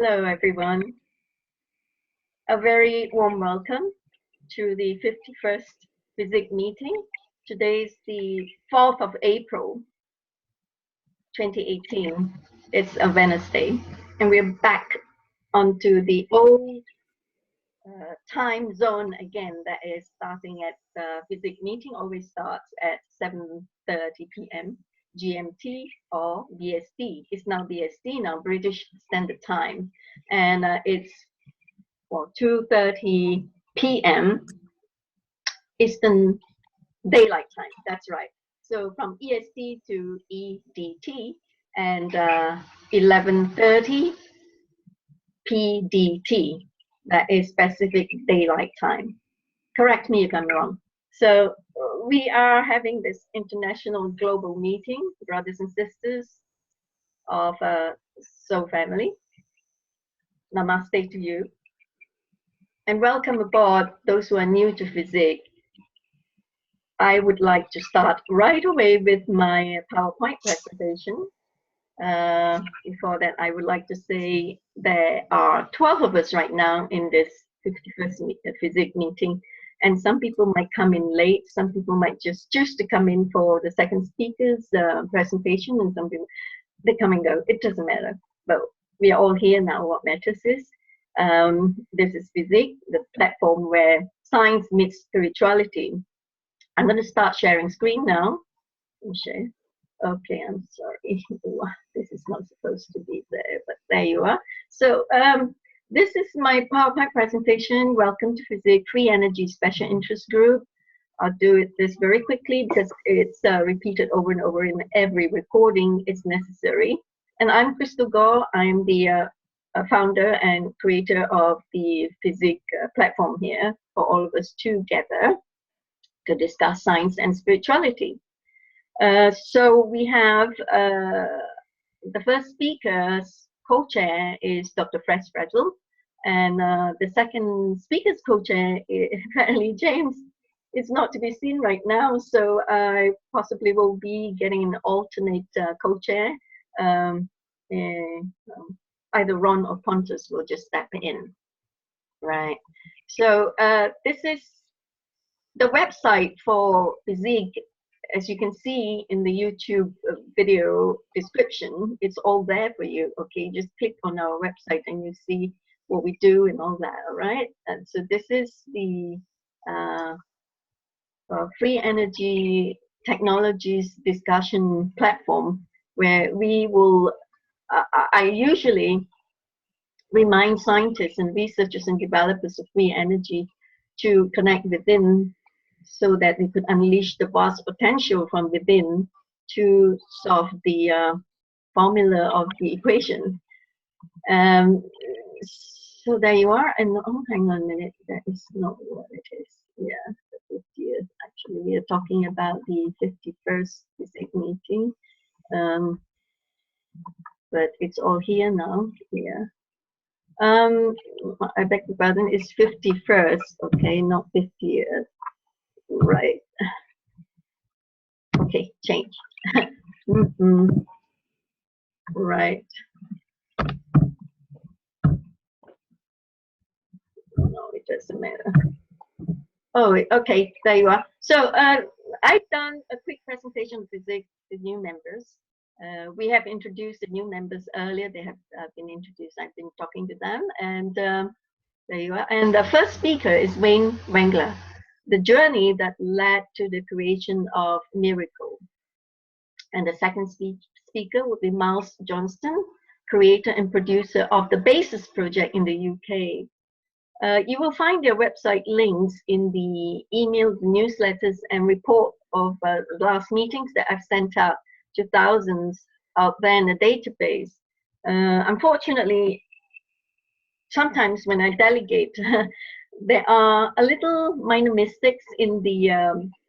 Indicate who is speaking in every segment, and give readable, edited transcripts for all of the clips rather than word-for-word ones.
Speaker 1: Hello, everyone. A very warm welcome to the 51st FESIG meeting. Today is the 4th of April, 2018. It's a Wednesday, and we're back onto the old time zone again. That is starting at the FESIG meeting, always starts at 7:30 p.m. GMT or BST. It's now BST now, British Standard Time, and it's 2:30 p.m. Eastern Daylight Time. That's right. So from EST to EDT and 11:30 PDT. That is Pacific Daylight Time. Correct me if I'm wrong. So we are having this international global meeting, brothers and sisters of Soul Family. Namaste to you. And welcome aboard those who are new to FESIG. I would like to start right away with my PowerPoint presentation. Before that, I would like to say there are 12 of us right now in this 51st FESIG meeting, and some people might come in late, some people might just choose to come in for the second speaker's presentation, and some people, they come and go. It doesn't matter, but we are all here now. What matters is this is FESIG, the platform where science meets spirituality. I'm going to start sharing screen now. Share. Okay, I'm sorry. This is not supposed to be there, but there you are. So this is my PowerPoint presentation. Welcome to FESIG Free Energy Special Interest Group. I'll do this very quickly because it's repeated over and over in every recording. It's necessary. And I'm Crystal Gore. I'm the founder and creator of the FESIG platform here for all of us together to discuss science and spirituality. So we have the first speaker's co-chair is Dr. Fred Fredel, and the second speaker's co-chair is apparently James. It's not to be seen right now, so I possibly will be getting an alternate co-chair. Either Ron or Pontus will just step in, right? So this is the website for FESIG. As you can see in the YouTube video description, it's all there for you. Okay, just click on our website and you see what we do and all that. All right. And so this is the Free Energy Technologies discussion platform where we will. I usually remind scientists and researchers and developers of free energy to connect within, so that we could unleash the vast potential from within to solve the formula of the equation. So there you are. And oh, hang on a minute, that is not what it is. Yeah, the 50th. Actually, we are talking about the 51st FESIG meeting. But it's all here now. Yeah. I beg your pardon. It's 51st. Okay, not 50th. Right. Okay, change. Right. No, it doesn't matter. Oh, okay, there you are. So I've done a quick presentation with the new members. We have introduced the new members earlier. They have been introduced. I've been talking to them, and there you are. And the first speaker is Wayne Wangler, the journey that led to the creation of Miracle. And the second speaker would be Miles Johnston, creator and producer of the BASIS project in the UK. You will find their website links in the email, newsletters, and report of last meetings that I've sent out to thousands out there in the database. Unfortunately, sometimes when I delegate, there are a little minor mistakes in the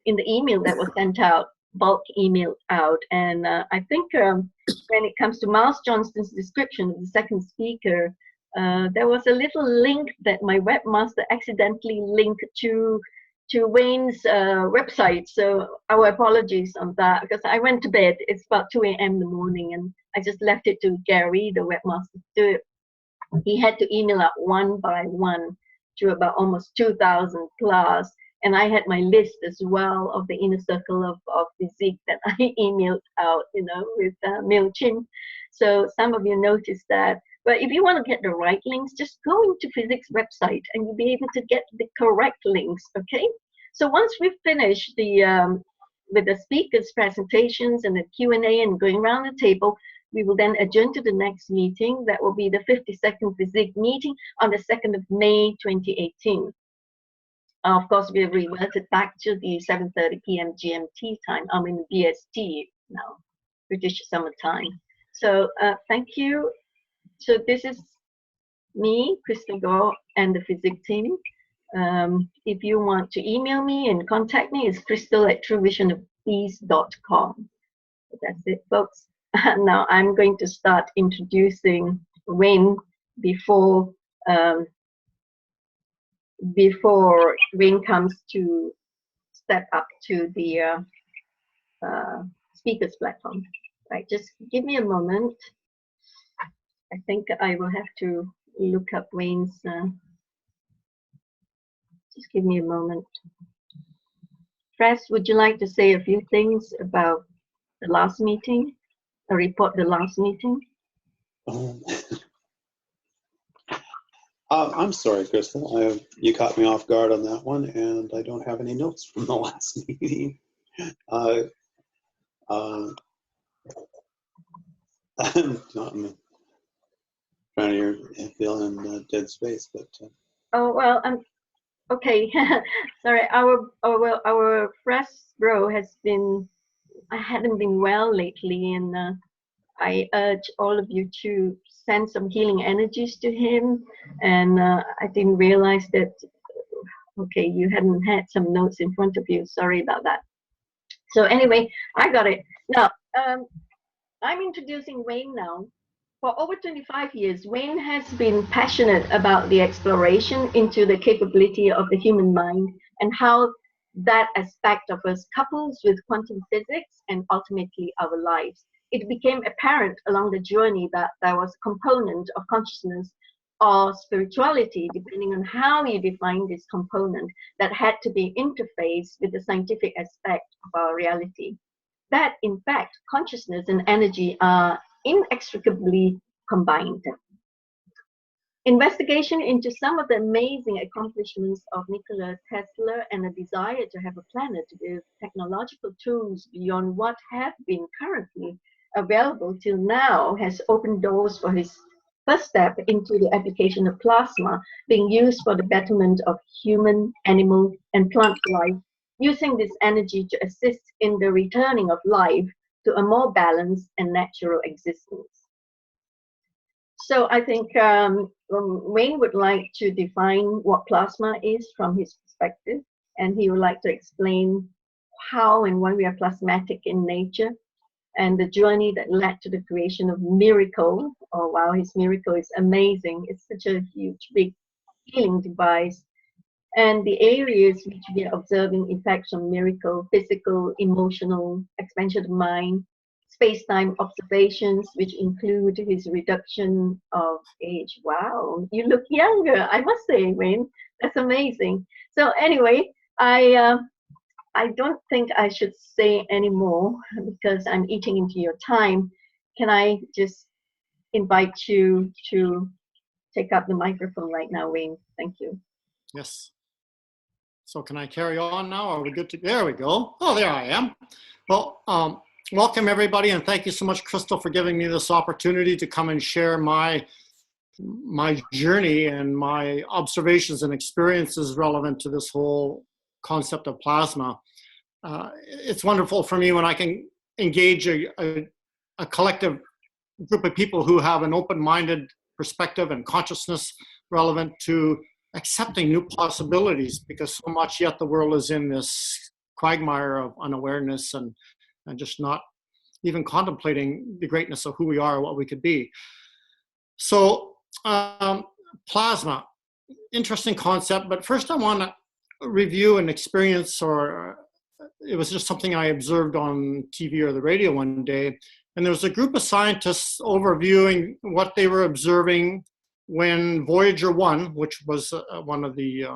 Speaker 1: email that was sent out, bulk email out, and I think when it comes to Miles Johnston's description of the second speaker, there was a little link that my webmaster accidentally linked to Wayne's website. So our apologies on that, because I went to bed. It's about 2 a.m. in the morning, and I just left it to Gary, the webmaster, to do it. he had to email out one by one to about almost 2,000 plus. And I had my list as well of the inner circle of FESIG that I emailed out, you know, with MailChimp. So some of you noticed that. But if you want to get the right links, just go into FESIG's website and you'll be able to get the correct links, okay? So once we've finished with the speakers' presentations and the Q&A and going around the table, we will then adjourn to the next meeting. That will be the 52nd FESIG meeting on the 2nd of May 2018. Of course, we have reverted back to the 7:30 p.m. GMT time. I'm in BST now, British Summer Time. So thank you. So this is me, Crystal Gore, and the FESIG team. If you want to email me and contact me, it's crystal@truevisionofpeace.com. That's it, folks. Now I'm going to start introducing Wayne before Wayne comes to step up to the speakers platform. Right, just give me a moment. I think I will have to look up Wayne's. Just give me a moment. Press, would you like to say a few things about the last meeting? Or report the last meeting?
Speaker 2: I'm sorry, Crystal. You caught me off guard on that one, and I don't have any notes from the last meeting. I'm trying to fill in dead space, but.
Speaker 1: Oh well, okay. Sorry, our press bro has been. I hadn't been well lately, and I urge all of you to send some healing energies to him. And I didn't realize that. Okay, you hadn't had some notes in front of you. Sorry about that. So anyway, I got it now. I'm introducing Wayne now. For over 25 years, Wayne has been passionate about the exploration into the capability of the human mind and how that aspect of us couples with quantum physics and ultimately our lives. It became apparent along the journey that there was a component of consciousness or spirituality, depending on how you define this component, that had to be interfaced with the scientific aspect of our reality. That, in fact, consciousness and energy are inextricably combined. Investigation into some of the amazing accomplishments of Nikola Tesla and a desire to have a planet with technological tools beyond what have been currently available till now has opened doors for his first step into the application of plasma being used for the betterment of human, animal, and plant life, using this energy to assist in the returning of life to a more balanced and natural existence. So I think Wayne would like to define what plasma is from his perspective, and he would like to explain how and why we are plasmatic in nature, and the journey that led to the creation of Miracle. Oh wow, his Miracle is amazing. It's such a huge, big healing device. And the areas which we are observing effects on Miracle: physical, emotional, expansion of mind, space-time observations, which include his reduction of age. Wow, you look younger, I must say, Wayne. That's amazing. So anyway, I don't think I should say any more because I'm eating into your time. Can I just invite you to take up the microphone right now, Wayne? Thank you.
Speaker 3: Yes. So can I carry on now? Are we good to, there we go. Oh, there I am. Well, welcome everybody, and thank you so much, Crystal, for giving me this opportunity to come and share my journey and my observations and experiences relevant to this whole concept of plasma. It's wonderful for me when I can engage a collective group of people who have an open-minded perspective and consciousness relevant to accepting new possibilities, because so much yet the world is in this quagmire of unawareness and just not even contemplating the greatness of who we are, what we could be. So plasma, interesting concept, but first I want to review an experience, or it was just something I observed on TV or the radio one day, and there was a group of scientists overviewing what they were observing when Voyager 1, which was one of the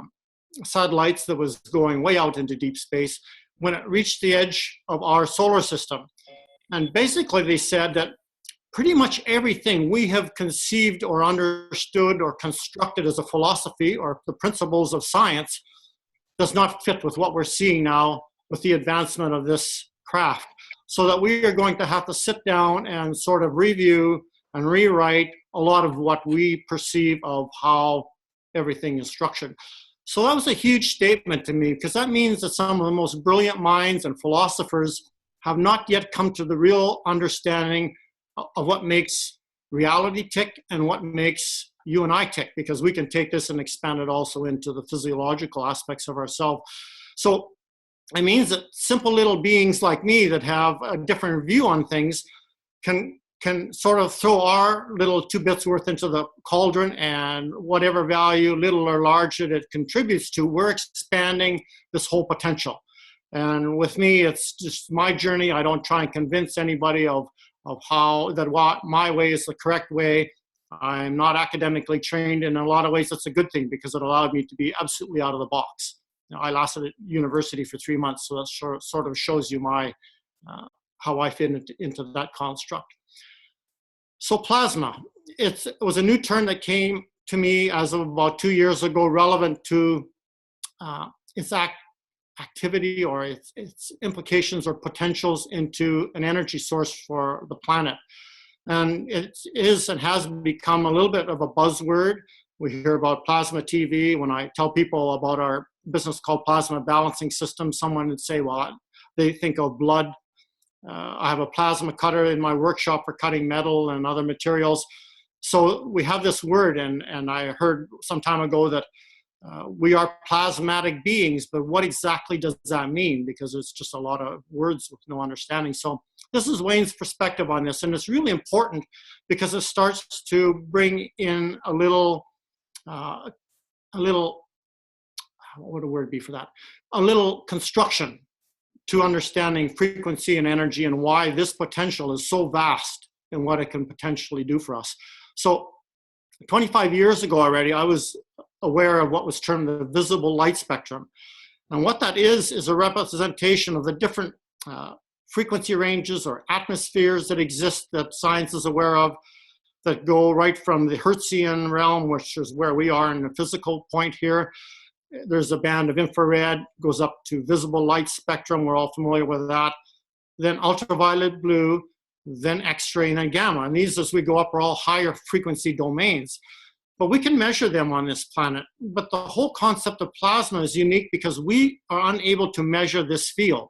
Speaker 3: satellites that was going way out into deep space, when it reached the edge of our solar system. And basically they said that pretty much everything we have conceived or understood or constructed as a philosophy or the principles of science does not fit with what we're seeing now with the advancement of this craft. So that we are going to have to sit down and sort of review and rewrite a lot of what we perceive of how everything is structured. So that was a huge statement to me, because that means that some of the most brilliant minds and philosophers have not yet come to the real understanding of what makes reality tick and what makes you and I tick, because we can take this and expand it also into the physiological aspects of ourselves. So it means that simple little beings like me that have a different view on things can sort of throw our little 2 bits worth into the cauldron, and whatever value, little or large, that it contributes to, we're expanding this whole potential. And with me, it's just my journey. I don't try and convince anybody of how that my way is the correct way. I'm not academically trained. In a lot of ways, that's a good thing, because it allowed me to be absolutely out of the box. You know, I lasted at university for 3 months, so that sort of shows you my how I fit into that construct. So plasma, it was a new term that came to me as of about 2 years ago, relevant to its activity or its implications or potentials into an energy source for the planet. And it is and has become a little bit of a buzzword. We hear about plasma TV. When I tell people about our business called Plasma Balancing System, someone would say, well, they think of blood. I have a plasma cutter in my workshop for cutting metal and other materials. So we have this word, and I heard some time ago that we are plasmatic beings, but what exactly does that mean? Because it's just a lot of words with no understanding. So this is Wayne's perspective on this, and it's really important because it starts to bring in a little, what would a word be for that? A little construction to understanding frequency and energy and why this potential is so vast and what it can potentially do for us. So 25 years ago already, I was aware of what was termed the visible light spectrum. And what that is a representation of the different frequency ranges or atmospheres that exist that science is aware of, that go right from the Hertzian realm, which is where we are in the physical point here. There's a band of infrared, goes up to visible light spectrum. We're all familiar with that. Then ultraviolet blue, then X-ray, and then gamma. And these, as we go up, are all higher frequency domains. But we can measure them on this planet. But the whole concept of plasma is unique because we are unable to measure this field.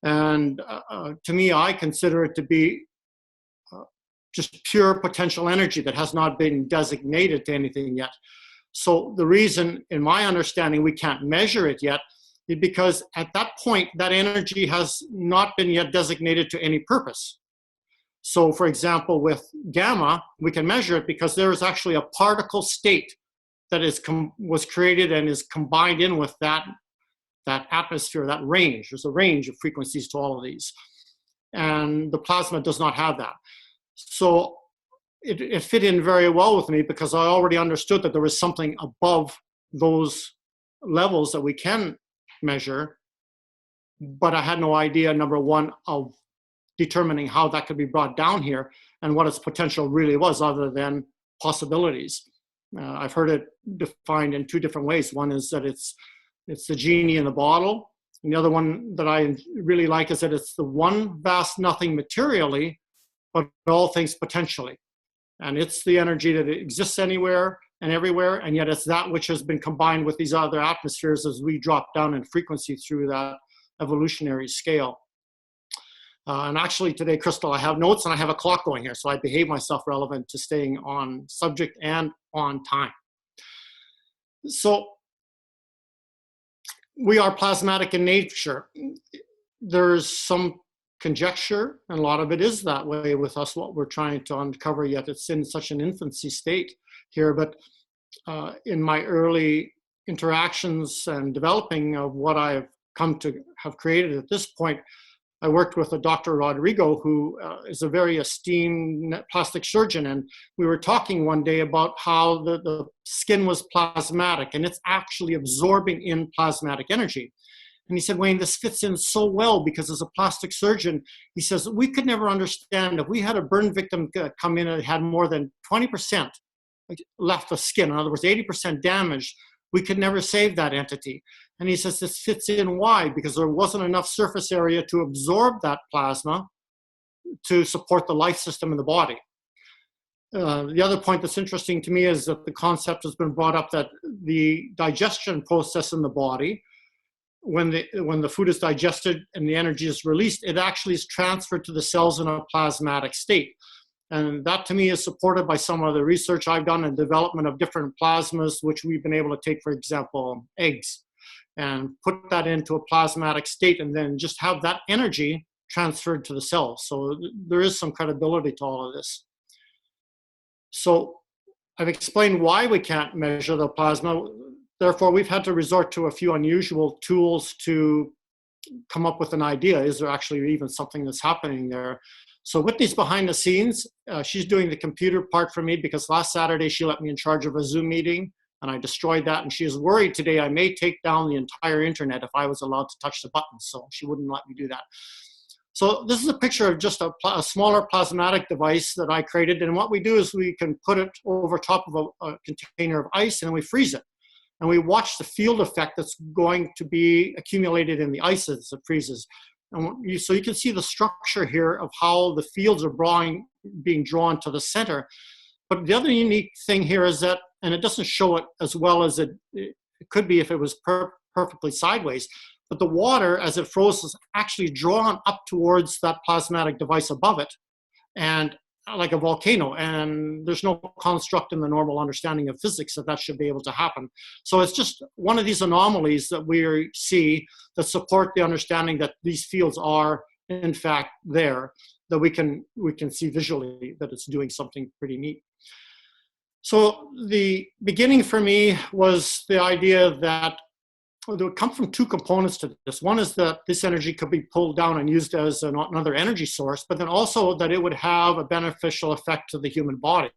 Speaker 3: And to me, I consider it to be just pure potential energy that has not been designated to anything yet. So the reason, in my understanding, we can't measure it yet is because at that point, that energy has not been yet designated to any purpose. So for example, with gamma, we can measure it because there is actually a particle state that was created and is combined in with that atmosphere, that range. There's a range of frequencies to all of these. And the plasma does not have that. So it fit in very well with me because I already understood that there was something above those levels that we can measure, but I had no idea, number one, of determining how that could be brought down here and what its potential really was other than possibilities. I've heard it defined in 2 different ways. One is that it's the genie in the bottle. And the other one that I really like is that it's the one vast nothing materially, but all things potentially. And it's the energy that exists anywhere and everywhere, and yet it's that which has been combined with these other atmospheres as we drop down in frequency through that evolutionary scale. And actually today, Crystal, I have notes and I have a clock going here, so I behave myself relevant to staying on subject and on time. So we are plasmatic in nature. There's some conjecture, and a lot of it is that way with us, what we're trying to uncover, yet it's in such an infancy state here. But in my early interactions and developing of what I've come to have created at this point, I worked with a Dr. Rodrigo, who is a very esteemed plastic surgeon, and we were talking one day about how the skin was plasmatic, and it's actually absorbing in plasmatic energy. And he said, Wayne, this fits in so well because as a plastic surgeon, he says, we could never understand if we had a burn victim come in and had more than 20% left of skin, in other words, 80% damaged, we could never save that entity. And he says this fits in. Why? Because there wasn't enough surface area to absorb that plasma to support the life system in the body. The other point that's interesting to me is that the concept has been brought up that the digestion process in the body, when the food is digested and the energy is released, it actually is transferred to the cells in a plasmatic state. And that to me is supported by some of the research I've done in development of different plasmas, which we've been able to take, for example, eggs, and put that into a plasmatic state and then just have that energy transferred to the cells. So there is some credibility to all of this. So I've explained why we can't measure the plasma. Therefore, we've had to resort to a few unusual tools to come up with an idea. Is there actually even something that's happening there? So Whitney's behind the scenes. She's doing the computer part for me because last Saturday she let me in charge of a Zoom meeting and I destroyed that. And she is worried today I may take down the entire internet if I was allowed to touch the buttons. So she wouldn't let me do that. So this is a picture of just a smaller plasmatic device that I created. And what we do is we can put it over top of a container of ice and then we freeze it. And we watch the field effect that's going to be accumulated in the ice as it freezes. And so you can see the structure here of how the fields are being drawn to the center. But the other unique thing here is that, and it doesn't show it as well as it could be if it was perfectly sideways, but the water as it froze is actually drawn up towards that plasmatic device above it, and like a volcano, and there's no construct in the normal understanding of physics that should be able to happen. So it's just one of these anomalies that we see that support the understanding that these fields are in fact there, that we can see visually that it's doing something pretty neat. So the beginning for me was the idea that there would come from two components to this. One is that this energy could be pulled down and used as another energy source, but then also that it would have a beneficial effect to the human body.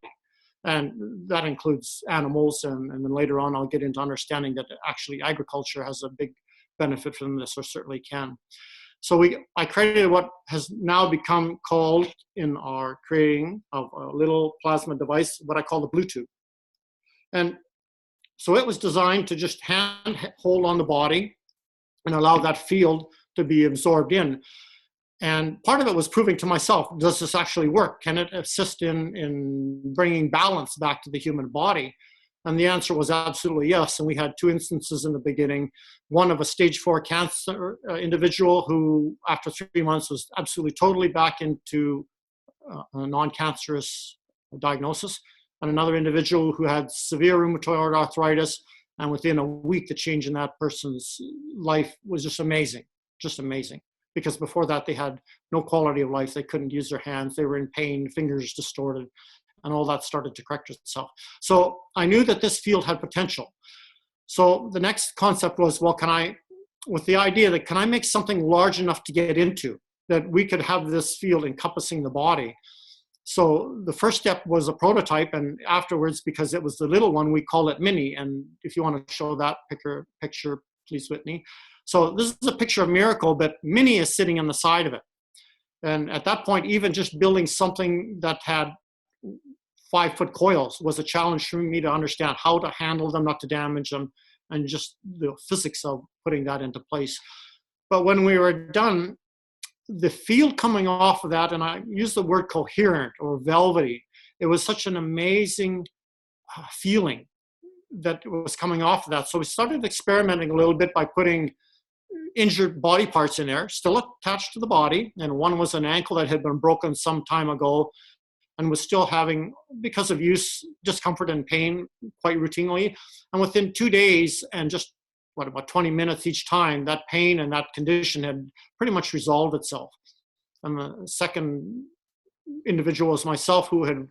Speaker 3: And that includes animals, and then later on I'll get into understanding that actually agriculture has a big benefit from this, or certainly can. So I created what has now become called, in our creating of a little plasma device, what I call the Bluetooth. And so it was designed to just hold on the body and allow that field to be absorbed in. And part of it was proving to myself, does this actually work? Can it assist in bringing balance back to the human body? And the answer was absolutely yes. And we had two instances in the beginning, one of a stage 4 cancer individual who after 3 months was absolutely totally back into a non-cancerous diagnosis, and another individual who had severe rheumatoid arthritis, and within a week the change in that person's life was just amazing, because before that they had no quality of life. They couldn't use their hands, they were in pain, fingers distorted, and all that started to correct itself. So I knew that this field had potential. So the next concept was, well, with the idea that can I make something large enough to get into, that we could have this field encompassing the body. So the first step was a prototype, and afterwards, because it was the little one, we call it Mini. And if you want to show that picture, please, Whitney. So this is a picture of Miracle, but Mini is sitting on the side of it. And at that point, even just building something that had 5-foot coils was a challenge for me to understand how to handle them, not to damage them, and just the physics of putting that into place. But when we were done, the field coming off of that, and I use the word coherent or velvety, it was such an amazing feeling that was coming off of that. So we started experimenting a little bit by putting injured body parts in there, still attached to the body. And one was an ankle that had been broken some time ago and was still having, because of use, discomfort and pain quite routinely. And within 2 days and just about 20 minutes each time, that pain and that condition had pretty much resolved itself. And the second individual was myself, who had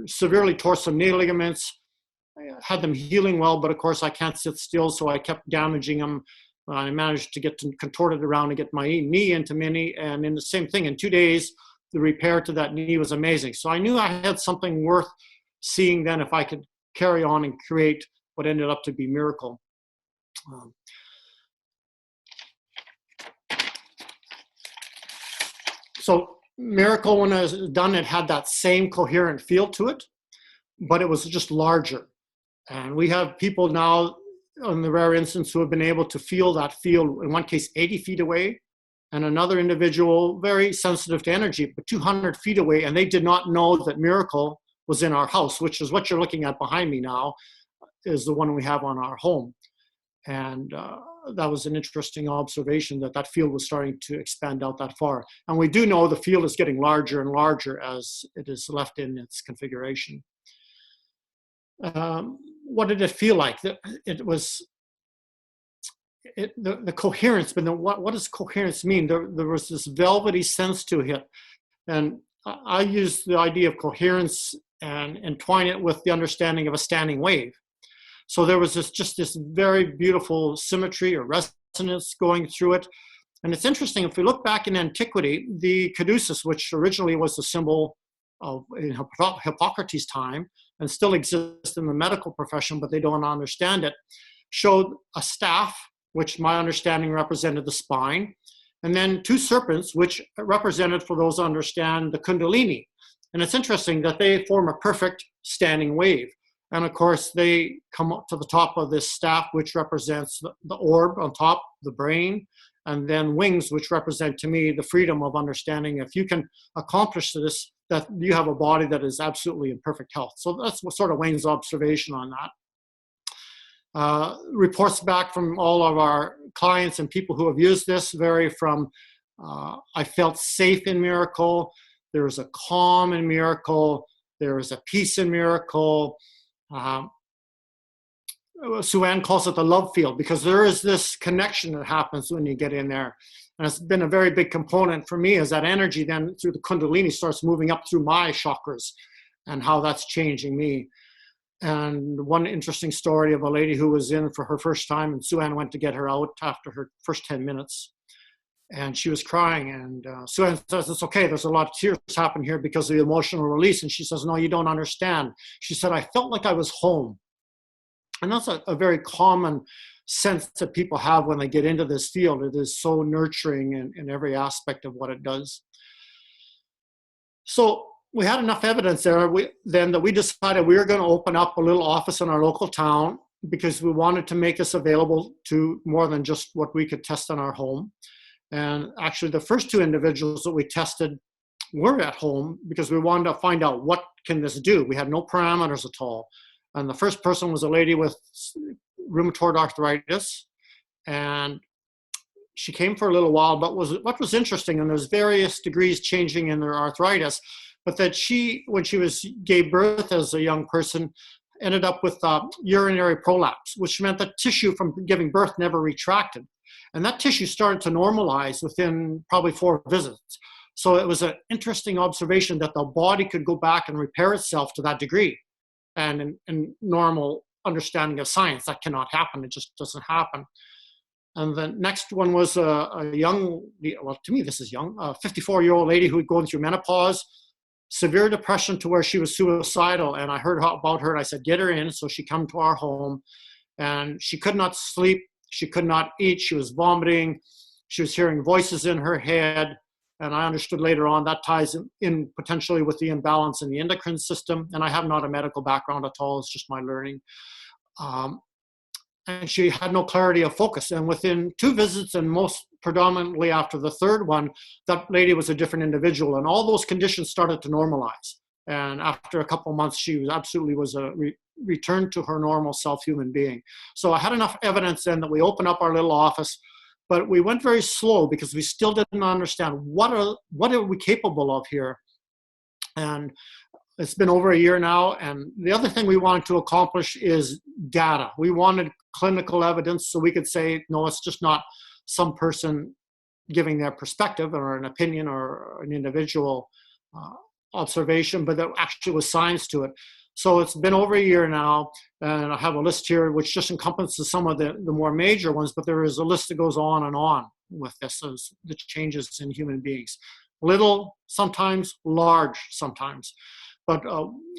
Speaker 3: severely tore some knee ligaments. I had them healing well, but of course I can't sit still, so I kept damaging them. I managed to get to contort it around and get my knee into mini, and in the same thing, in 2 days, the repair to that knee was amazing. So I knew I had something worth seeing then if I could carry on and create what ended up to be Miracle. So Miracle, when it was done, it had that same coherent feel to it, but it was just larger. And we have people now, on the rare instance, who have been able to feel that field, in one case 80 feet away, and another individual very sensitive to energy, but 200 feet away, and they did not know that Miracle was in our house, which is what you're looking at behind me now, is the one we have on our home. And that was an interesting observation, that that field was starting to expand out that far. And we do know the field is getting larger and larger as it is left in its configuration. What did it feel like? It was the coherence, but what does coherence mean? There was this velvety sense to it. And I use the idea of coherence and entwine it with the understanding of a standing wave. So there was just this very beautiful symmetry or resonance going through it. And it's interesting, if we look back in antiquity, the caduceus, which originally was the symbol of in Hippocrates' time, and still exists in the medical profession, but they don't understand it, showed a staff, which my understanding represented the spine, and then 2 serpents, which represented, for those who understand, the kundalini. And it's interesting that they form a perfect standing wave. And of course, they come up to the top of this staff, which represents the orb on top, the brain, and then wings, which represent to me the freedom of understanding. If you can accomplish this, that you have a body that is absolutely in perfect health. So that's what sort of Wayne's observation on that. Reports back from all of our clients and people who have used this vary from, I felt safe in Miracle, there was a calm in Miracle, there was a peace in Miracle. Sue-Ann calls it the love field, because there is this connection that happens when you get in there. And it's been a very big component for me, as that energy then through the kundalini starts moving up through my chakras and how that's changing me. And one interesting story of a lady who was in for her first time, and Sue-Ann went to get her out after her first 10 minutes. And she was crying, and Sue-Ann says, it's okay, there's a lot of tears happen here because of the emotional release. And she says, no, you don't understand. She said, I felt like I was home. And that's a very common sense that people have when they get into this field. It is so nurturing in every aspect of what it does. So we had enough evidence there then that we decided we were going to open up a little office in our local town, because we wanted to make this available to more than just what we could test in our home. And actually, the first 2 individuals that we tested were at home, because we wanted to find out, what can this do? We had no parameters at all. And the first person was a lady with rheumatoid arthritis. And she came for a little while, but what was interesting, and there's various degrees changing in their arthritis, but that she, when she gave birth as a young person, ended up with urinary prolapse, which meant that tissue from giving birth never retracted. And that tissue started to normalize within probably 4 visits. So it was an interesting observation that the body could go back and repair itself to that degree. And in normal understanding of science, that cannot happen. It just doesn't happen. And the next one was a young, well, to me, this is young, a 54-year-old lady who had gone through menopause, severe depression to where she was suicidal. And I heard about her, and I said, get her in. So she came to our home, and she could not sleep. She could not eat. She was vomiting. She was hearing voices in her head. And I understood later on that ties in potentially with the imbalance in the endocrine system. And I have not a medical background at all. It's just my learning. And she had no clarity of focus. And within 2 visits, and most predominantly after the 3rd one, that lady was a different individual. And all those conditions started to normalize. And after a couple of months, she absolutely was a returned to her normal self human being. So I had enough evidence then that we opened up our little office, but we went very slow because we still didn't understand what are we capable of here. And it's been over a year now. And the other thing we wanted to accomplish is data. We wanted clinical evidence so we could say, no, it's just not some person giving their perspective or an opinion or an individual observation, but there actually was science to it. So it's been over a year now, and I have a list here which just encompasses some of the more major ones, but there is a list that goes on with this, as the changes in human beings. Little, sometimes large, sometimes. But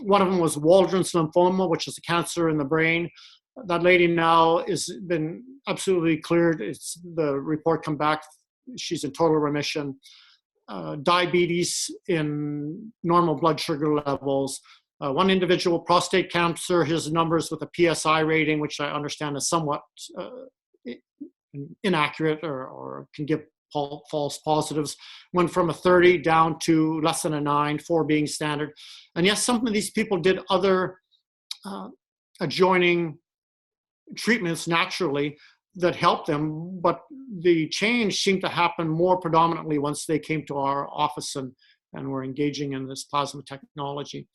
Speaker 3: one of them was Waldron's lymphoma, which is a cancer in the brain. That lady now has been absolutely cleared. It's the report come back. She's in total remission. Diabetes in normal blood sugar levels. One individual, prostate cancer, his numbers with a PSI rating, which I understand is somewhat inaccurate or can give false positives, went from a 30 down to less than a 9, 4 being standard. And yes, some of these people did other adjoining treatments naturally that helped them, but the change seemed to happen more predominantly once they came to our office and were engaging in this plasma technology.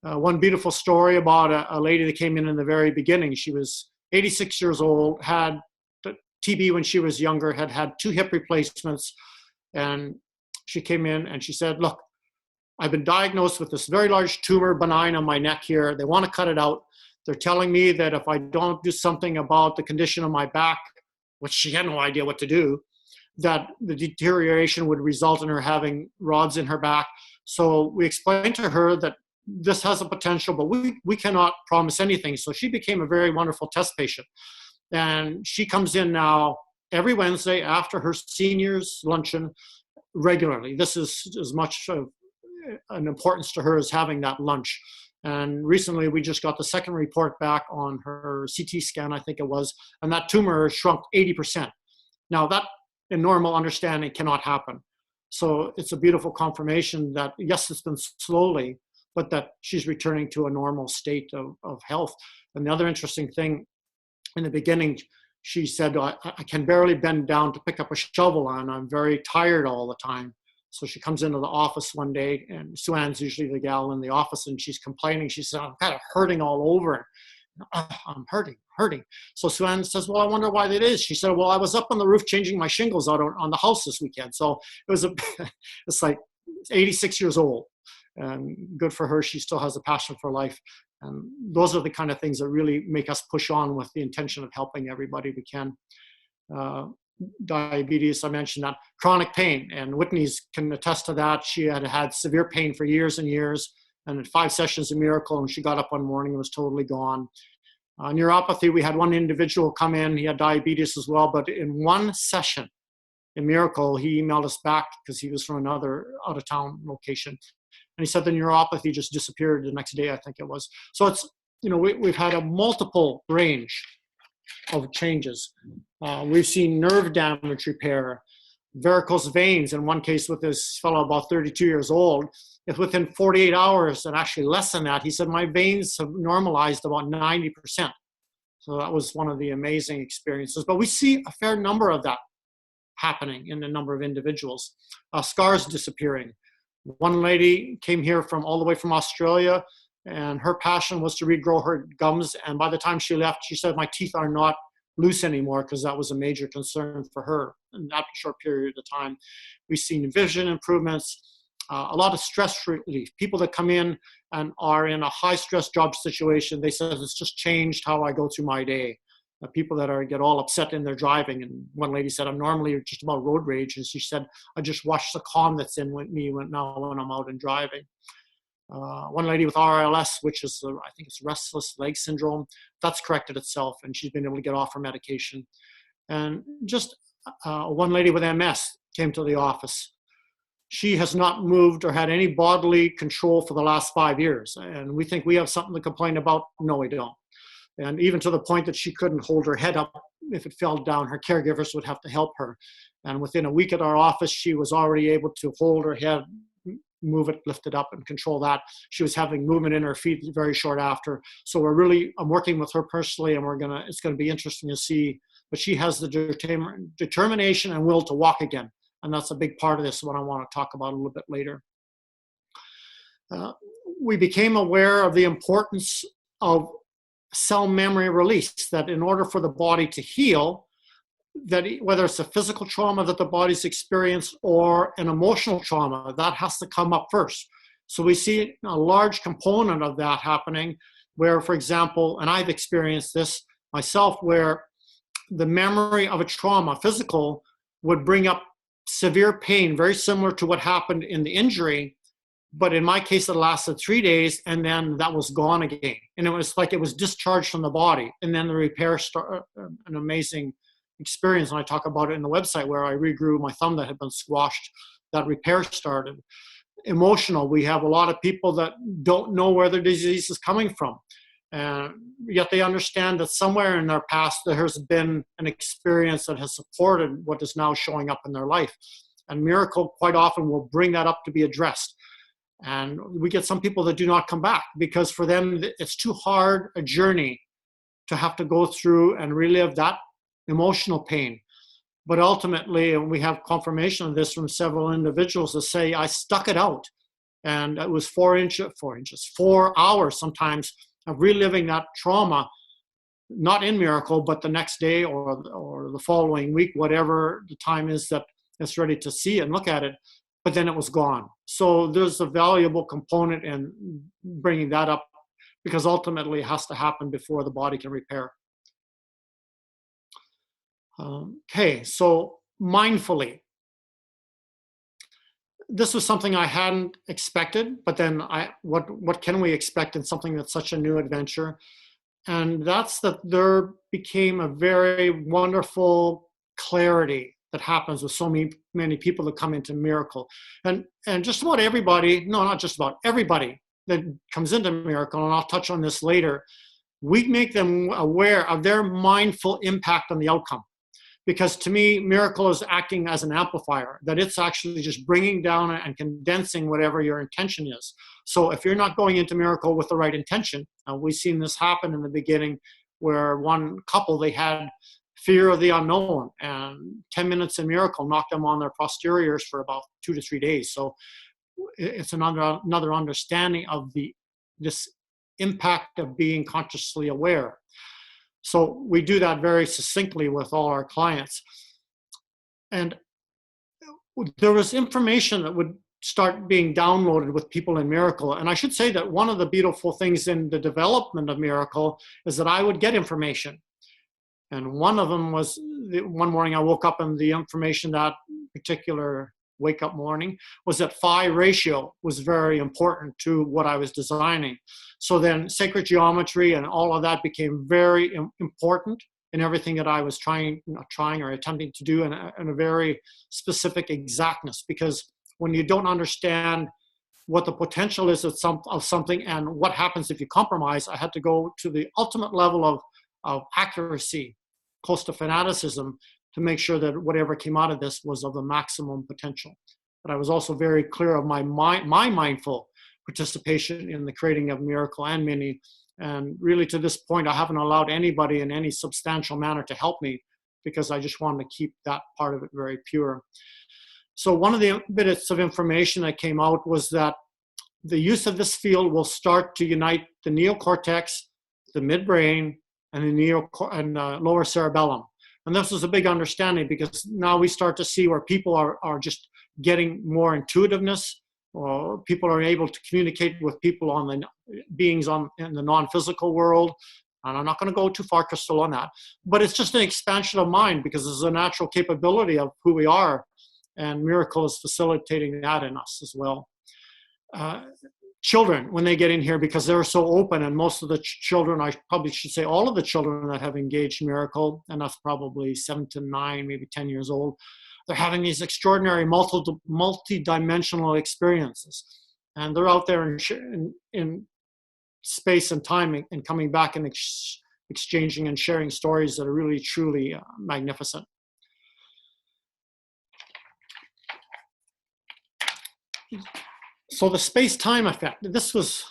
Speaker 3: One beautiful story about a lady that came in the very beginning. She was 86 years old, had TB when she was younger, had 2 hip replacements, and she came in and she said, look, I've been diagnosed with this very large tumor, benign, on my neck here. They want to cut it out. They're telling me that if I don't do something about the condition of my back, which she had no idea what to do, that the deterioration would result in her having rods in her back. So we explained to her that this has a potential, but we cannot promise anything. So she became a very wonderful test patient. And she comes in now every Wednesday after her seniors luncheon regularly. This is as much of an importance to her as having that lunch. And recently we just got the second report back on her CT scan, I think it was, and that tumor shrunk 80%. Now that in normal understanding cannot happen. So it's a beautiful confirmation that yes, it's been slowly, but that she's returning to a normal state of health. And the other interesting thing, in the beginning, she said, I can barely bend down to pick up a shovel, and I'm very tired all the time. So she comes into the office one day, and Sue-Ann's usually the gal in the office, and she's complaining. She said, I'm kind of hurting all over. I'm hurting. So Sue-Ann says, well, I wonder why that is. She said, well, I was up on the roof changing my shingles out on the house this weekend. So it was it's like 86 years old. And good for her. She still has a passion for life. And those are the kind of things that really make us push on with the intention of helping everybody we can. Diabetes, I mentioned that. Chronic pain, and Whitney's can attest to that. She had severe pain for years and years, and in 5 sessions of Miracle, and she got up one morning and was totally gone. Neuropathy, we had one individual come in, he had diabetes as well, but in 1 session in Miracle, he emailed us back because he was from another out-of-town location. And he said the neuropathy just disappeared the next day, I think it was. So it's, we've had a multiple range of changes. We've seen nerve damage repair, varicose veins, in one case with this fellow about 32 years old. If within 48 hours, and actually less than that, he said, my veins have normalized about 90%. So that was one of the amazing experiences. But we see a fair number of that happening in a number of individuals. Scars disappearing. One lady came here from all the way from Australia, and her passion was to regrow her gums. And by the time she left, she said, my teeth are not loose anymore, because that was a major concern for her in that short period of time. We've seen vision improvements, a lot of stress relief. People that come in and are in a high stress job situation, they said, it's just changed how I go through my day. People that get all upset in their driving. And one lady said, I'm normally just about road rage. And she said, I just watch the calm that's in with me now when I'm out and driving. One lady with RLS, which is, I think it's restless leg syndrome, that's corrected itself, and she's been able to get off her medication. And just one lady with MS came to the office. She has not moved or had any bodily control for the last 5 years. And we think we have something to complain about. No, we don't. And even to the point that she couldn't hold her head up. If it fell down, her caregivers would have to help her. And within a week at our office, she was already able to hold her head, move it, lift it up, and control that. She was having movement in her feet very short after. So I'm working with her personally, and it's going to be interesting to see. But she has the determination and will to walk again. And that's a big part of this, what I want to talk about a little bit later. We became aware of the importance of cell memory release, that in order for the body to heal, that whether it's a physical trauma that the body's experienced or an emotional trauma, that has to come up first. So we see a large component of that happening where, for example, and I've experienced this myself, where the memory of a trauma, physical, would bring up severe pain, very similar to what happened in the injury. But in my case, it lasted 3 days, and then that was gone again. And it was like it was discharged from the body. And then the repair started, an amazing experience. And I talk about it in the website where I regrew my thumb that had been squashed. That repair started. Emotional. We have a lot of people that don't know where their disease is coming from. Yet they understand that somewhere in their past there has been an experience that has supported what is now showing up in their life. And Miracle quite often will bring that up to be addressed. And we get some people that do not come back because for them it's too hard a journey to have to go through and relive that emotional pain. But ultimately, and we have confirmation of this from several individuals that say, I stuck it out. And it was 4 hours sometimes of reliving that trauma, not in Miracle, but the next day or the following week, whatever the time is that it's ready to see and look at it. But then it was gone. So there's a valuable component in bringing that up because ultimately it has to happen before the body can repair. Okay, so mindfully. This was something I hadn't expected, but then what can we expect in something that's such a new adventure? And that's that there became a very wonderful clarity that happens with so many people that come into Miracle. And just about everybody, no, not just about everybody that comes into Miracle, and I'll touch on this later, we make them aware of their mindful impact on the outcome. Because to me, Miracle is acting as an amplifier, that it's actually just bringing down and condensing whatever your intention is. So if you're not going into Miracle with the right intention, we've seen this happen in the beginning where one couple, they had fear of the unknown, and 10 minutes in Miracle knocked them on their posteriors for about 2 to 3 days. So it's another understanding of this impact of being consciously aware. So we do that very succinctly with all our clients. And there was information that would start being downloaded with people in Miracle. And I should say that one of the beautiful things in the development of Miracle is that I would get information. And one of them was one morning I woke up and the information that particular wake up morning was that phi ratio was very important to what I was designing. So then sacred geometry and all of that became very important in everything that I was trying or attempting to do in a very specific exactness. Because when you don't understand what the potential is of something and what happens if you compromise, I had to go to the ultimate level of accuracy, close to fanaticism, to make sure that whatever came out of this was of the maximum potential. But I was also very clear of my mindful participation in the creating of Miracle and Mini. And really to this point, I haven't allowed anybody in any substantial manner to help me because I just wanted to keep that part of it very pure. So one of the bits of information that came out was that the use of this field will start to unite the neocortex, the midbrain, and the lower cerebellum. And this was a big understanding because now we start to see where people are just getting more intuitiveness, or people are able to communicate with people on the beings in the non-physical world. And I'm not going to go too far, Crystal, on that. But it's just an expansion of mind because it's a natural capability of who we are. And Miracle is facilitating that in us as well. Children, when they get in here, because they're so open, and most of the children, I probably should say all of the children that have engaged Miracle, and that's probably 7 to 9, maybe 10 years old, they're having these extraordinary multi-dimensional experiences. And they're out there in space and time and coming back and exchanging and sharing stories that are really, truly magnificent. So the space-time effect, this was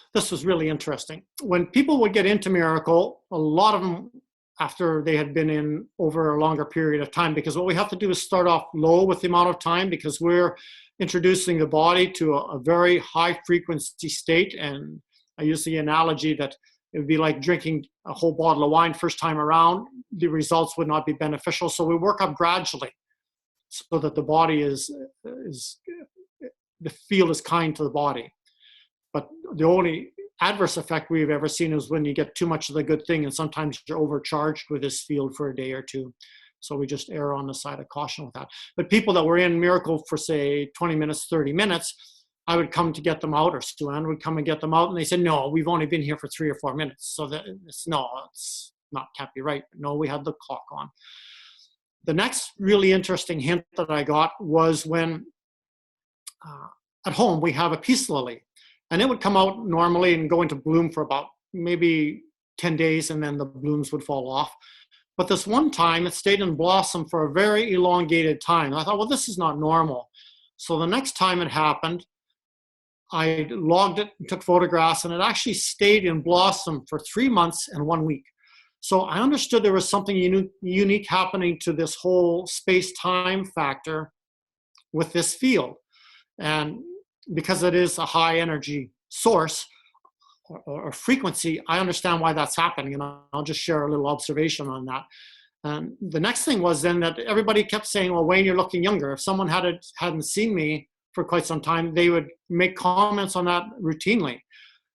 Speaker 3: really interesting. When people would get into Miracle, a lot of them, after they had been in over a longer period of time, because what we have to do is start off low with the amount of time because we're introducing the body to a very high frequency state. And I use the analogy that it would be like drinking a whole bottle of wine first time around. The results would not be beneficial. So we work up gradually so that the body the field is kind to the body. But the only adverse effect we've ever seen is when you get too much of the good thing, and sometimes you're overcharged with this field for a day or two. So we just err on the side of caution with that. But people that were in Miracle for, say, 20 minutes, 30 minutes, I would come to get them out, or Stuan would come and get them out, and they said, no, we've only been here for 3 or 4 minutes. So that it's not, can't be right. No, we had the clock on. The next really interesting hint that I got was when at home we have a peace lily, and it would come out normally and go into bloom for about maybe 10 days, and then the blooms would fall off. But this one time it stayed in blossom for a very elongated time. I thought, well, this is not normal. So the next time it happened, I logged it and took photographs, and it actually stayed in blossom for 3 months and 1 week. So I understood there was something unique happening to this whole space-time factor with this field. And because it is a high energy source or frequency, I understand why that's happening. And I'll just share a little observation on that. And the next thing was then that everybody kept saying, well, Wayne, you're looking younger. If someone hadn't seen me for quite some time, they would make comments on that routinely.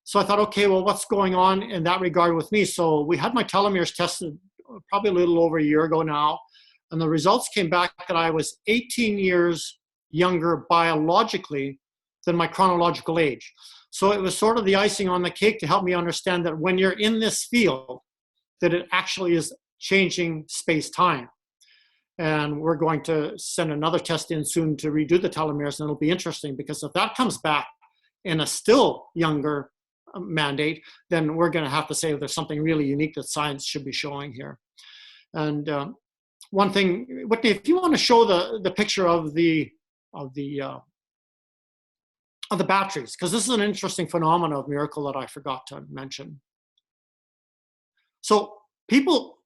Speaker 3: So I thought, okay, well, what's going on in that regard with me? So we had my telomeres tested probably a little over a year ago now, and the results came back that I was 18 years younger biologically than my chronological age. So it was sort of the icing on the cake to help me understand that when you're in this field, that it actually is changing space-time. And we're going to send another test in soon to redo the telomeres, and it'll be interesting, because if that comes back in a still younger mandate, then we're going to have to say there's something really unique that science should be showing here. And one thing, Whitney, if you want to show the picture of the batteries, because this is an interesting phenomenon of Miracle that I forgot to mention. So people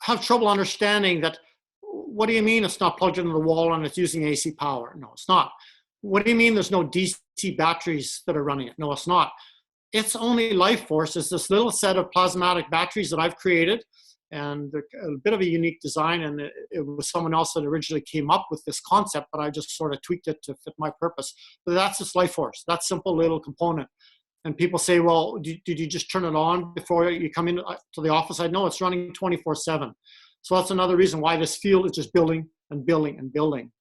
Speaker 3: have trouble understanding that. What do you mean it's not plugged into the wall and it's using AC power? No, it's not. What do you mean there's no DC batteries that are running it? No, it's not. Its only life force is this little set of plasmatic batteries that I've created, and a bit of a unique design, and it was someone else that originally came up with this concept, but I just sort of tweaked it to fit my purpose. But that's its life force, that simple little component. And people say, well, did you just turn it on before you come into the office? I know it's running 24/7. So that's another reason why this field is just building and building and building.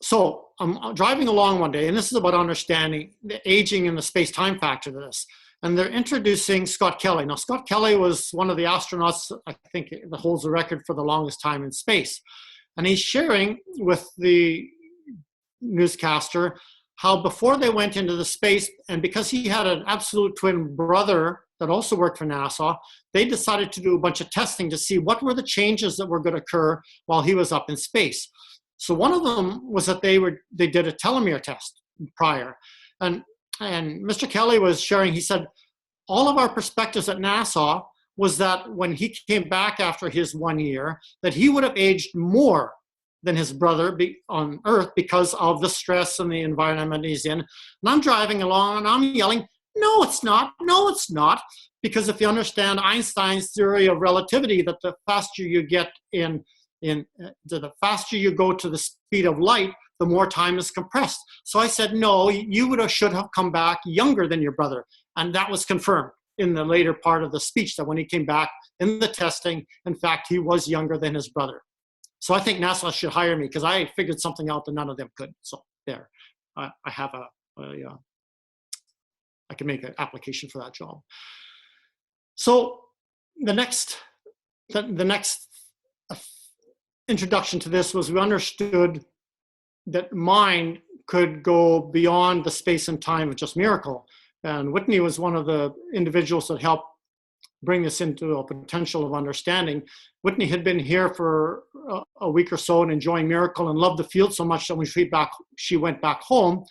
Speaker 3: So I'm driving along one day, and this is about understanding the aging and the space-time factor to this. And they're introducing Scott Kelly. Now, Scott Kelly was one of the astronauts, I think, that holds the record for the longest time in space. And he's sharing with the newscaster how before they went into the space, and because he had an absolute twin brother that also worked for NASA, they decided to do a bunch of testing to see what were the changes that were going to occur while he was up in space. So one of them was that they did a telomere test prior. And Mr. Kelly was sharing, he said, all of our perspectives at NASA was that when he came back after his 1 year, that he would have aged more than his brother on Earth because of the stress and the environment he's in. And I'm driving along and I'm yelling, no, it's not. No, it's not. Because if you understand Einstein's theory of relativity, that the faster you get the faster you go to the speed of light, the more time is compressed. So I said, no, you should have come back younger than your brother. And that was confirmed in the later part of the speech, that when he came back in the testing, in fact, he was younger than his brother. So I think NASA should hire me, because I figured something out that none of them could. So there, I have I can make an application for that job. So the next introduction to this was we understood that mind could go beyond the space and time of just Miracle. And Whitney was one of the individuals that helped bring this into a potential of understanding. Whitney had been here for a week or so and enjoying Miracle and loved the field so much that when she went back home,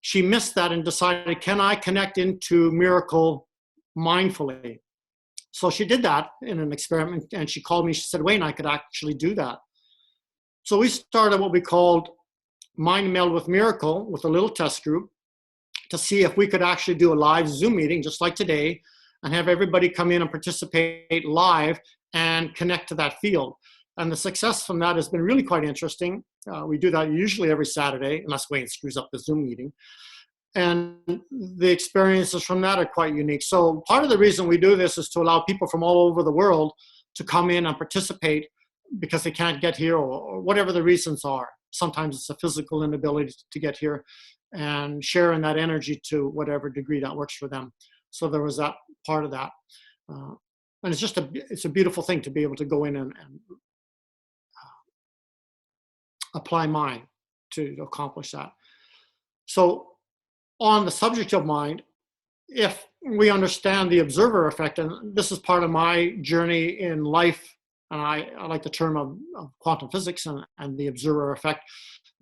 Speaker 3: she missed that and decided, can I connect into Miracle mindfully? So she did that in an experiment, and she called me. She said, Wayne, I could actually do that. So we started what we called Mind Meld with Miracle with a little test group to see if we could actually do a live Zoom meeting just like today and have everybody come in and participate live and connect to that field. And the success from that has been really quite interesting. We do that usually every Saturday, unless Wayne screws up the Zoom meeting. And the experiences from that are quite unique. So part of the reason we do this is to allow people from all over the world to come in and participate because they can't get here, or whatever the reasons are. Sometimes it's a physical inability to get here, and share in that energy to whatever degree that works for them. So there was that part of that. And it's just it's a beautiful thing to be able to go in and apply mind to accomplish that. So on the subject of mind, if we understand the observer effect, and this is part of my journey in life, and I like the term of quantum physics and the observer effect,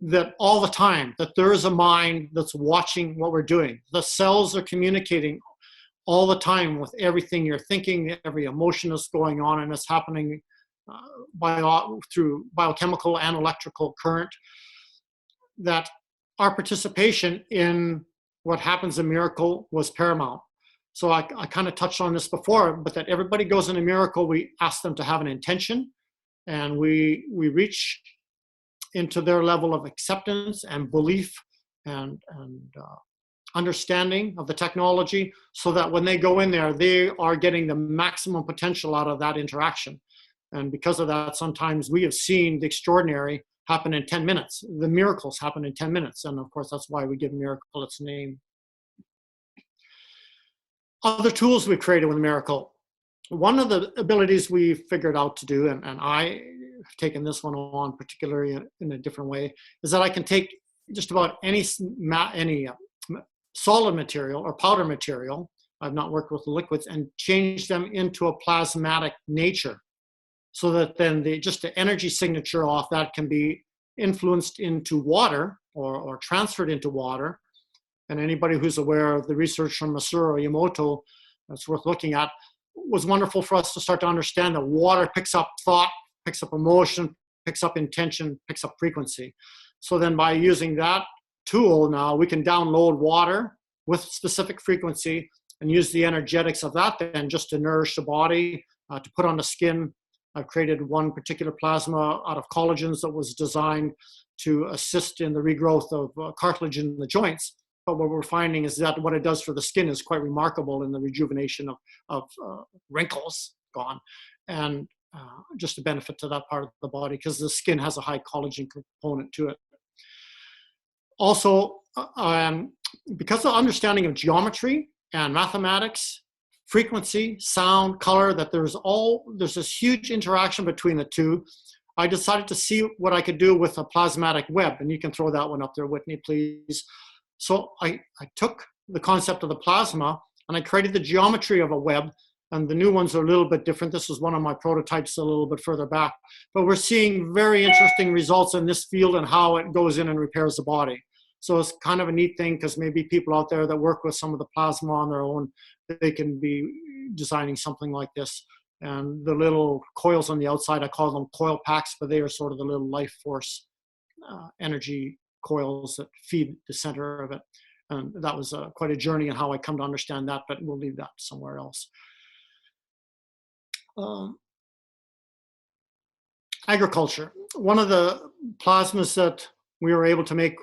Speaker 3: that all the time, that there is a mind that's watching what we're doing. The cells are communicating all the time with everything you're thinking, every emotion that's going on, and it's happening through biochemical and electrical current. That our participation in what happens in Miracle was paramount. So I kind of touched on this before, but that everybody goes in a Miracle, we ask them to have an intention, and we reach into their level of acceptance and belief and understanding of the technology, so that when they go in there, they are getting the maximum potential out of that interaction. And because of that, sometimes we have seen the extraordinary happen in 10 minutes. The miracles happen in 10 minutes. And of course, that's why we give Miracle its name. Other tools we created with Miracle. One of the abilities we figured out to do, and I have taken this one on particularly in a different way, is that I can take just about any solid material or powder material, I've not worked with liquids, and change them into a plasmatic nature, so that then just the energy signature off that can be influenced into water or transferred into water. And anybody who's aware of the research from Masaru Emoto, that's worth looking at, was wonderful for us to start to understand that water picks up thought, picks up emotion, picks up intention, picks up frequency. So then by using that tool now, we can download water with specific frequency and use the energetics of that then just to nourish the body, to put on the skin. I've created one particular plasma out of collagens that was designed to assist in the regrowth of cartilage in the joints. But what we're finding is that what it does for the skin is quite remarkable in the rejuvenation of wrinkles gone, and just a benefit to that part of the body because the skin has a high collagen component to it. Also, because of understanding of geometry and mathematics, frequency, sound, color, that there's this huge interaction between the two, I decided to see what I could do with a plasmatic web. And you can throw that one up there, Whitney, please. So I took the concept of the plasma and I created the geometry of a web, and the new ones are a little bit different. This is one of my prototypes a little bit further back, but we're seeing very interesting results in this field and how it goes in and repairs the body. So it's kind of a neat thing because maybe people out there that work with some of the plasma on their own, they can be designing something like this. And the little coils on the outside, I call them coil packs, but they are sort of the little life force energy coils that feed the center of it. And that was quite a journey in how I come to understand that, but we'll leave that somewhere else. Agriculture. One of the plasmas that we were able to make,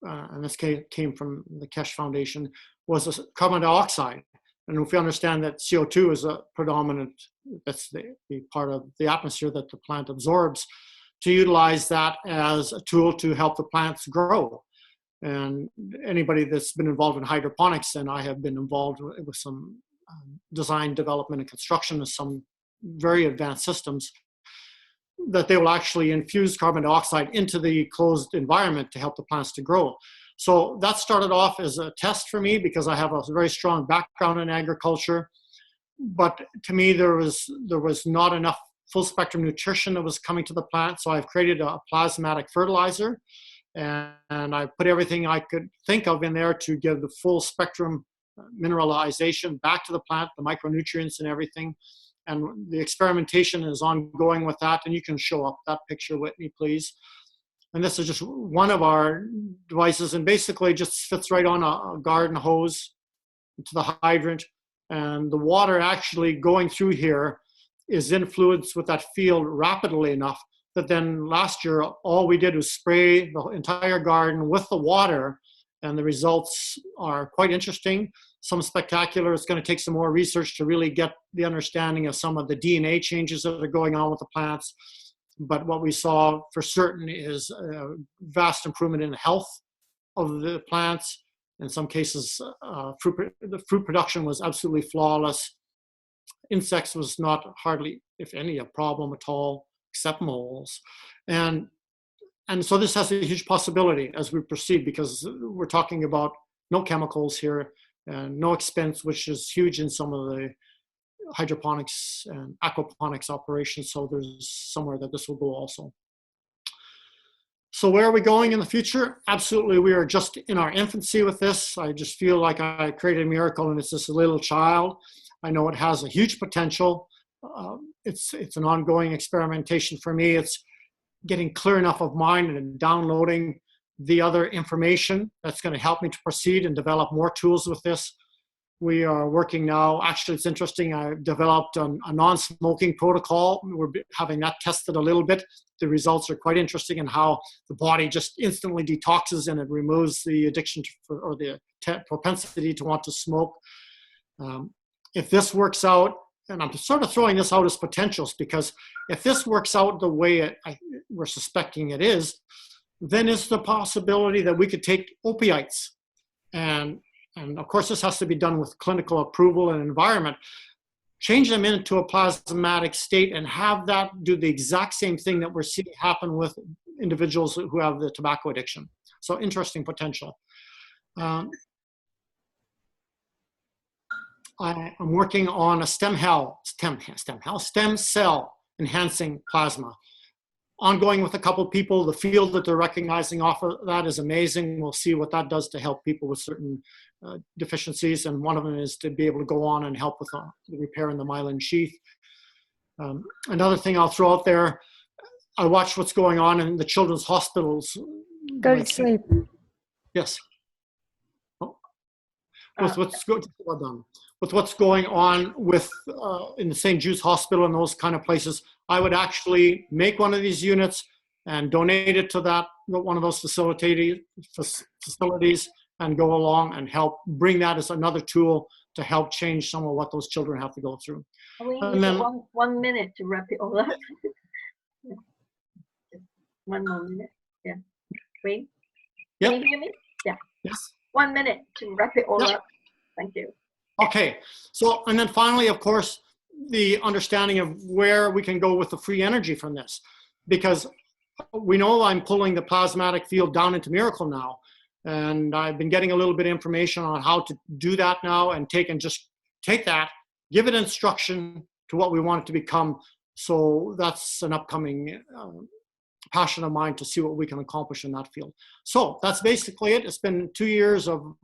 Speaker 3: and this came from the Keshe Foundation, was a carbon dioxide. And if we understand that CO2 is a predominant, that's the part of the atmosphere that the plant absorbs, to utilize that as a tool to help the plants grow. And anybody that's been involved in hydroponics, and I have been involved with some design, development, and construction of some very advanced systems, that they will actually infuse carbon dioxide into the closed environment to help the plants to grow. So that started off as a test for me because I have a very strong background in agriculture. But to me, there was not enough full spectrum nutrition that was coming to the plant. So I've created a plasmatic fertilizer, and I put everything I could think of in there to give the full spectrum mineralization back to the plant, the micronutrients and everything. And the experimentation is ongoing with that. And you can show up that picture, Whitney, please. And this is just one of our devices, and basically just fits right on a garden hose to the hydrant. And the water actually going through here is influenced with that field rapidly enough But then last year, all we did was spray the entire garden with the water, and the results are quite interesting. Some spectacular. It's going to take some more research to really get the understanding of some of the DNA changes that are going on with the plants. But what we saw for certain is a vast improvement in the health of the plants. In some cases, the fruit production was absolutely flawless. Insects was not hardly, if any, a problem at all, except moles. And so this has a huge possibility as we proceed, because we're talking about no chemicals here and no expense, which is huge in some of the hydroponics and aquaponics operations. So there's somewhere that this will go also. So where are we going in the future? Absolutely, we are just in our infancy with this. I just feel like I created a miracle, and it's just a little child. I know it has a huge potential. It's an ongoing experimentation for me. It's getting clear enough of mind and downloading the other information that's going to help me to proceed and develop more tools with this. We are working now, actually it's interesting, I developed a non-smoking protocol. We're having that tested a little bit. The results are quite interesting in how the body just instantly detoxes and it removes the addiction or the propensity to want to smoke. If this works out, and I'm sort of throwing this out as potentials, because if this works out the way we're suspecting it is, then it's the possibility that we could take opiates, and of course this has to be done with clinical approval and environment, change them into a plasmatic state and have that do the exact same thing that we're seeing happen with individuals who have the tobacco addiction. So interesting potential. I'm working on a stem cell enhancing plasma. Ongoing with a couple of people. The field that they're recognizing off of that is amazing. We'll see what that does to help people with certain deficiencies. And one of them is to be able to go on and help with the repair in the myelin sheath. Another thing I'll throw out there, I watch what's going on in the children's hospitals.
Speaker 4: Go to sleep.
Speaker 3: Yes. With what's going on with in the St. Jude's Hospital and those kind of places, I would actually make one of these units and donate it to one of those facilities and go along and help bring that as another tool to help change some of what those children have to go through.
Speaker 1: And then, one minute to wrap it all up. Just one more minute. Yeah. Wayne?
Speaker 3: Yep.
Speaker 1: Can you hear me? Yeah.
Speaker 3: Yes.
Speaker 1: 1 minute to wrap it all
Speaker 3: Yep.
Speaker 1: up. Thank you.
Speaker 3: Okay, so, and then finally, of course, the understanding of where we can go with the free energy from this, because we know I'm pulling the plasmatic field down into Miracle now, and I've been getting a little bit of information on how to do that now and just take that, give it instruction to what we want it to become. So that's an upcoming passion of mine to see what we can accomplish in that field. So that's basically it. It's been 2 years of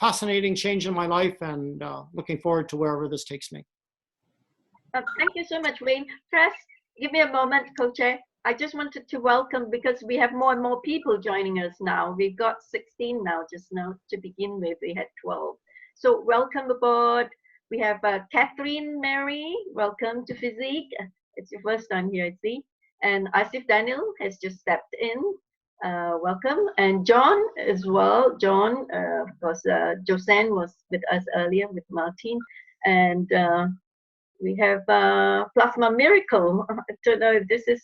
Speaker 3: fascinating change in my life, and looking forward to wherever this takes me.
Speaker 1: Thank you so much, Wayne. Press, give me a moment, Co-Chair. I just wanted to welcome, because we have more and more people joining us now. We've got 16 now, just now to begin with. We had 12. So welcome aboard. We have Catherine Mary. Welcome to FESIG. It's your first time here, I see. And Asif Daniel has just stepped in. Welcome. And John as well. John, of course, Josanne was with us earlier with Martin. And we have Plasma Miracle. I don't know if this is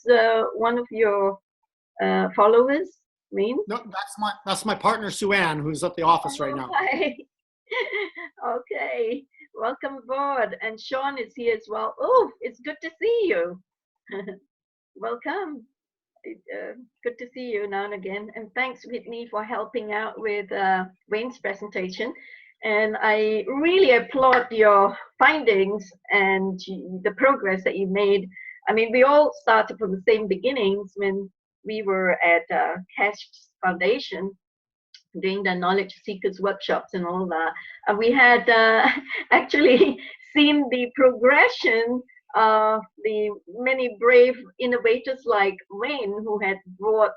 Speaker 1: one of your followers, Wayne?
Speaker 3: No, that's my partner, Sue-Ann, who's at the office right now.
Speaker 1: Hi. Okay, welcome aboard. And Sean is here as well. Oh, it's good to see you. Welcome. Good to see you now and again. And thanks, Whitney, for helping out with Wayne's presentation. And I really applaud your findings and the progress that you made. I mean, we all started from the same beginnings when we were at Keshe Foundation doing the knowledge seekers workshops and all that. And we had actually seen the progression of the many brave innovators like Wayne, who had brought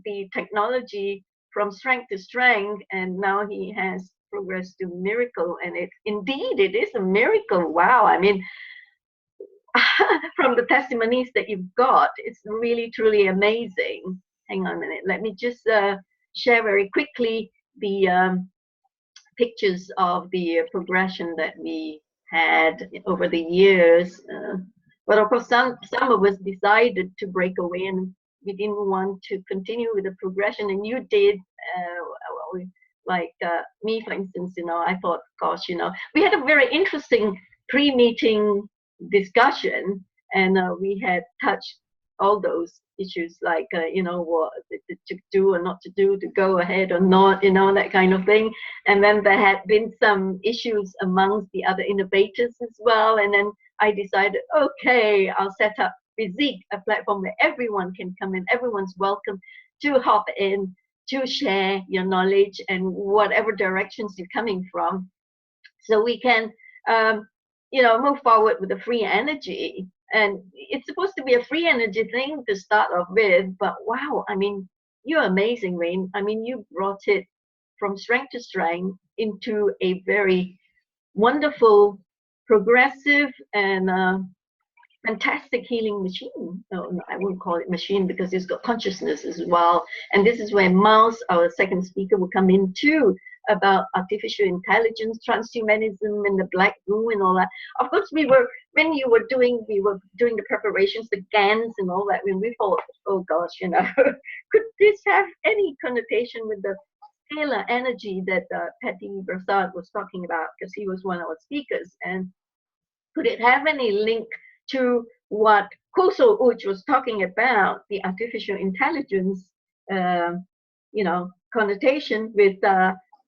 Speaker 1: the technology from strength to strength, and now he has progressed to miracle. And it is a miracle. Wow. I mean, from the testimonies that you've got, it's really truly amazing. Hang on a minute. Let me just share very quickly the pictures of the progression that we had over the years. But of course, some of us decided to break away, and we didn't want to continue with the progression. And you did, like me, for instance. I thought, gosh, we had a very interesting pre-meeting discussion, and we had touched all those issues, like what to do or not to do, to go ahead or not, that kind of thing. And then there had been some issues amongst the other innovators as well. And then I decided, okay, I'll set up FESIG, a platform where everyone can come in, everyone's welcome to hop in, to share your knowledge and whatever directions you're coming from, so we can move forward with the free energy. And it's supposed to be a free energy thing to start off with, but wow, I mean, you're amazing, Wayne. I mean, you brought it from strength to strength into a very wonderful, progressive, and fantastic healing machine. No, I wouldn't call it machine because it's got consciousness as well. And this is where Miles, our second speaker, will come in too, about artificial intelligence, transhumanism, and the black goo and all that. Of course, when we were doing the preparations, the GANs and all that, when we thought, oh gosh, could this have any connotation with the scalar energy that Patty Prasad was talking about, because he was one of our speakers, and could it have any link to what Koso Uch was talking about, the artificial intelligence, connotation with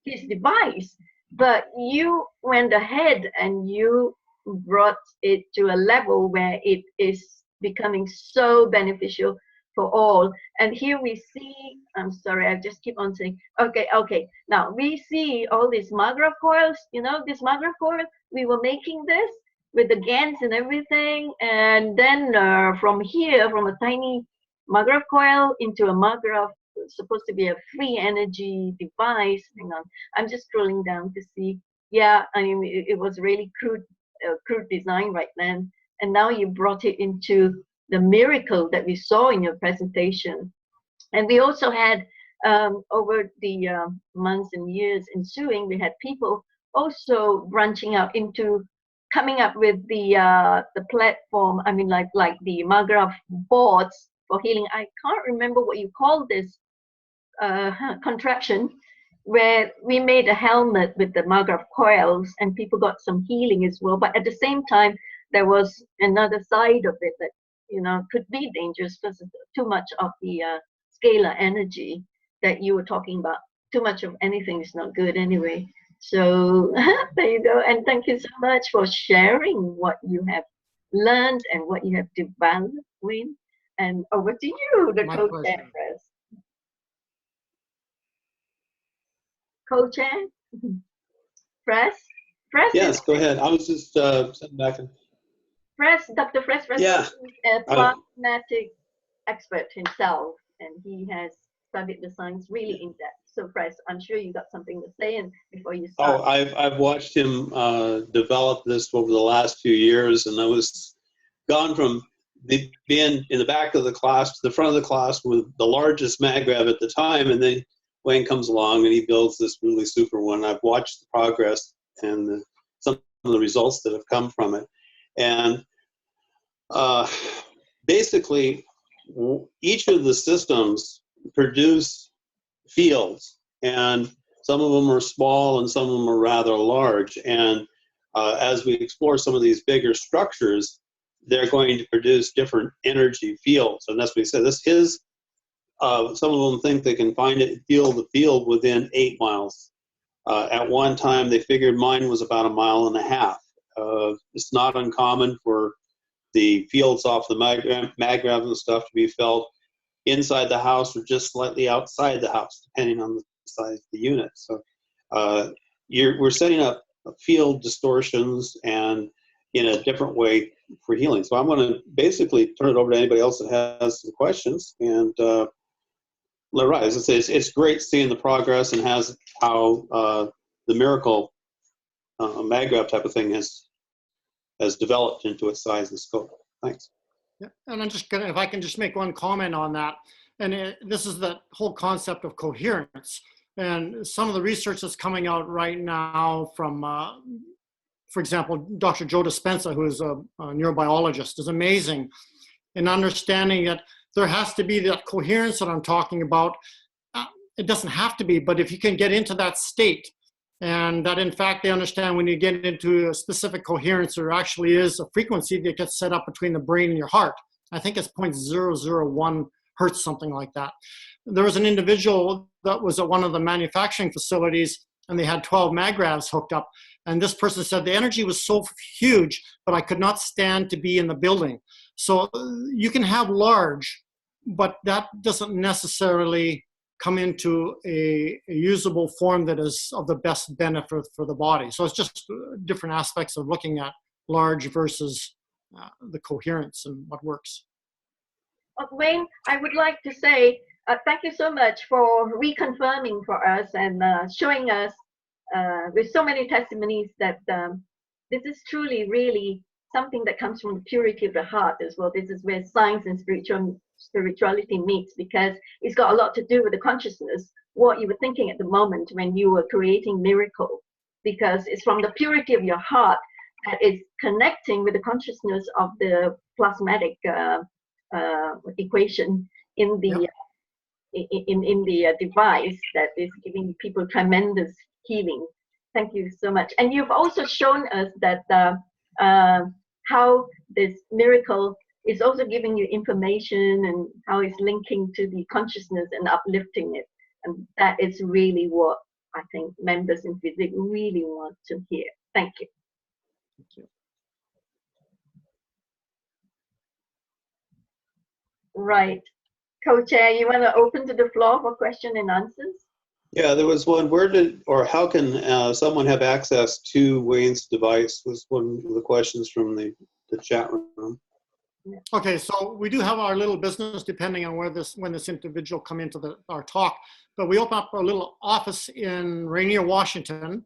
Speaker 1: his device? But you went ahead and you brought it to a level where it is becoming so beneficial for all. And here we see, I'm sorry, I just keep on saying, okay. Now we see all these Magra coils, this Magra coil, we were making this with the GANs and everything. And then from here, from a tiny Magra coil into a Magra, supposed to be a free energy device. Hang on, I'm just scrolling down to see. Yeah, I mean, it was really crude design right then. And now you brought it into the miracle that we saw in your presentation. And we also had, over the months and years ensuing, we had people also branching out into coming up with the platform. I mean, like the Magra boards for healing. I can't remember what you call this contraption, where we made a helmet with the Magra coils, and people got some healing as well. But at the same time, there was another side of it that could be dangerous because of too much of the scalar energy that you were talking about. Too much of anything is not good anyway. So there you go. And thank you so much for sharing what you have learned and what you have developed, Wayne. And over to you, the co-chair. Co-chair? Press?
Speaker 2: Yes, go ahead. I was just sitting back and...
Speaker 1: Dr. Press is a plasmatic expert himself, and he has studied the science really in depth. So, Press, I'm sure you got something to say, and before you start.
Speaker 2: Oh, I've watched him develop this over the last few years, and I was gone from being in the back of the class to the front of the class with the largest MagRav at the time, and then Wayne comes along and he builds this really super one. I've watched the progress and some of the results that have come from it. And basically, each of the systems produce fields, and some of them are small and some of them are rather large. And as we explore some of these bigger structures, they're going to produce different energy fields. And that's what he said. Some of them think they can feel the field within 8 miles. At one time, they figured mine was about 1.5 miles. It's not uncommon for the fields off the MagRav and stuff to be felt inside the house or just slightly outside the house, depending on the size of the unit. So we're setting up field distortions and in a different way for healing. So I'm going to basically turn it over to anybody else that has some questions and let it rise. It's great seeing the progress and how the miracle MagRav type of thing has has developed into its size and scope. Thanks.
Speaker 3: Yeah, and I'm just gonna, if I can just make one comment on that, and this is the whole concept of coherence, and some of the research that's coming out right now from, for example, Dr. Joe Dispenza, who is a neurobiologist, is amazing in understanding that there has to be that coherence that I'm talking about. It doesn't have to be, but if you can get into that state, and that in fact they understand when you get into a specific coherence, there actually is a frequency that gets set up between the brain and your heart. I think it's 0.001 hertz, something like that. There was an individual that was at one of the manufacturing facilities, and they had 12 magravs hooked up. And this person said the energy was so huge, but I could not stand to be in the building. So you can have large, but that doesn't necessarily come into a usable form that is of the best benefit for the body. So it's just different aspects of looking at large versus the coherence and what works.
Speaker 1: Wayne, I would like to say thank you so much for reconfirming for us and showing us with so many testimonies that this is truly really something that comes from the purity of the heart as well. This is where science and spirituality meets, because it's got a lot to do with the consciousness, what you were thinking at the moment when you were creating miracle, because it's from the purity of your heart that is connecting with the consciousness of the plasmatic equation in the in the device that is giving people tremendous healing. Thank you so much. And you've also shown us that how this miracle is also giving you information and how it's linking to the consciousness and uplifting it. And that is really what I think members in FESIG really want to hear. Thank you.
Speaker 3: Thank you.
Speaker 1: Right. Co-chair, you want to open to the floor for question and answers?
Speaker 2: Yeah, there was one. Where did, or how can someone have access to Wayne's device? Was one of the questions from the chat room.
Speaker 3: Okay, so we do have our little business depending on where when this individual come into our talk, but we open up a little office in Rainier, Washington,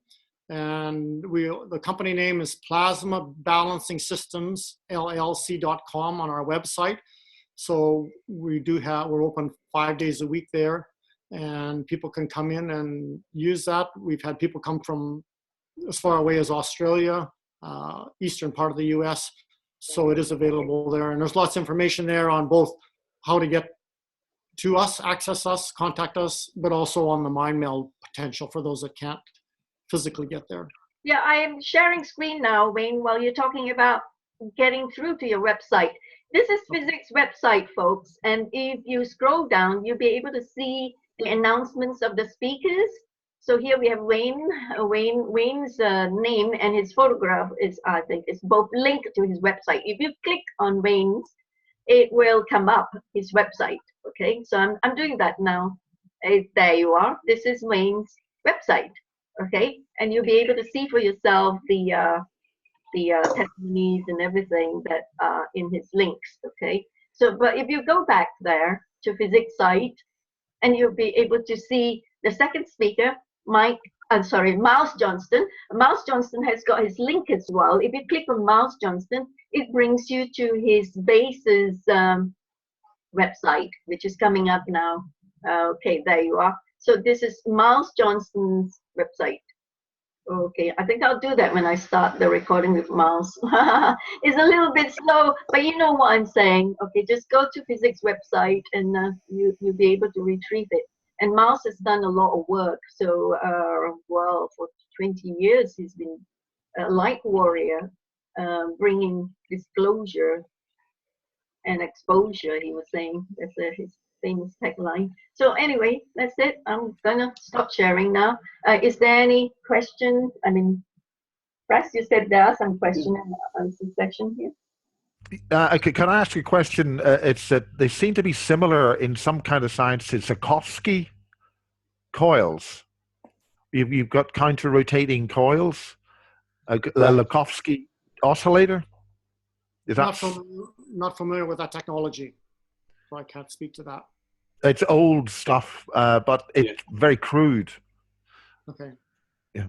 Speaker 3: and the company name is Plasma Balancing Systems LLC.com on our website. So we're open 5 days a week there, and people can come in and use that. We've had people come from as far away as Australia, eastern part of the US. So it is available there. And there's lots of information there on both how to get to us, access us, contact us, but also on the mind meld potential for those that can't physically get there.
Speaker 1: Yeah, I am sharing screen now, Wayne, while you're talking about getting through to your website. This is FESIG's website, folks. And if you scroll down, you'll be able to see the announcements of the speakers. So here we have Wayne's name and his photograph is, I think, is both linked to his website. If you click on Wayne's, it will come up his website. Okay, so I'm doing that now. There you are. This is Wayne's website. Okay, and you'll be able to see for yourself the testimonies and everything that are in his links. Okay, so but if you go back there to FESIG site, and you'll be able to see the second speaker, Miles Johnston. Miles Johnston has got his link as well. If you click on Miles Johnston, it brings you to his base's website, which is coming up now. Okay, there you are. So this is Miles Johnston's website. Okay, I think I'll do that when I start the recording with Miles. It's a little bit slow, but you know what I'm saying. Okay, just go to FESIG's website and you'll be able to retrieve it. And Miles has done a lot of work. So, well, for 20 years, he's been a light warrior, bringing disclosure and exposure, he was saying. That's his famous tagline. So anyway, that's it. I'm gonna stop sharing now. Is there any question? I mean, Press, you said there are some question and answer section here.
Speaker 4: Can I ask you a question? It's that they seem to be similar in some kind of science to Zukovsky coils. You've got counter-rotating coils, a Zukovsky oscillator. Is that
Speaker 3: not familiar with that technology, so I can't speak to that.
Speaker 4: It's old stuff, but it's very crude.
Speaker 3: Okay.
Speaker 4: Yeah.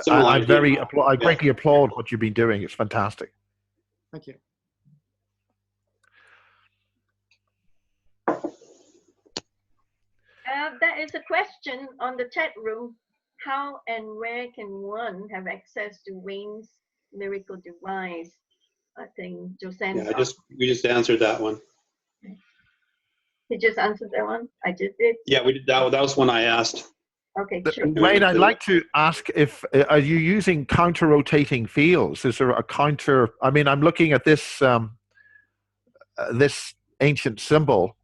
Speaker 2: Similar
Speaker 4: I
Speaker 2: idea.
Speaker 4: I greatly applaud what you've been doing. It's fantastic.
Speaker 3: Thank you.
Speaker 1: There is a question on the chat room. How and where can one have access to Wayne's miracle device? I think Josanne.
Speaker 2: Yeah, we just answered that one.
Speaker 1: He just answered that one. I just did.
Speaker 2: Yeah, we did that. That was one I asked.
Speaker 1: Okay, sure.
Speaker 4: Wayne, I'd like to ask if are you using counter-rotating fields? Is there a counter? I mean, I'm looking at this this ancient symbol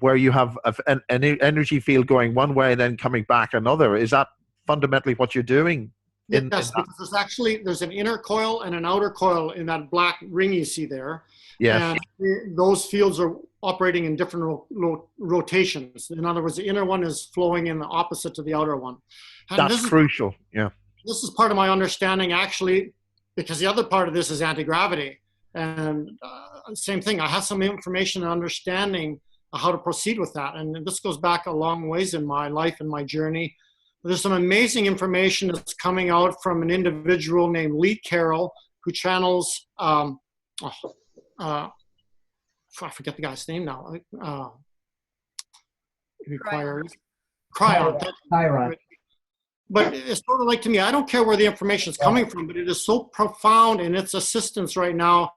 Speaker 4: where you have an energy field going one way and then coming back another. Is that fundamentally what you're doing?
Speaker 3: Yes, because there's an inner coil and an outer coil in that black ring you see there.
Speaker 4: Yes.
Speaker 3: And those fields are operating in different rotations. In other words, the inner one is flowing in the opposite to the outer one. And
Speaker 4: That's crucial. Yeah.
Speaker 3: This is part of my understanding, actually, because the other part of this is anti-gravity. And same thing, I have some information and understanding of how to proceed with that. And this goes back a long ways in my life and my journey. There's some amazing information that's coming out from an individual named Lee Carroll, who channels, I forget the guy's name now. Cryon. But it's sort of like, to me, I don't care where the information is coming from, but it is so profound in its assistance right now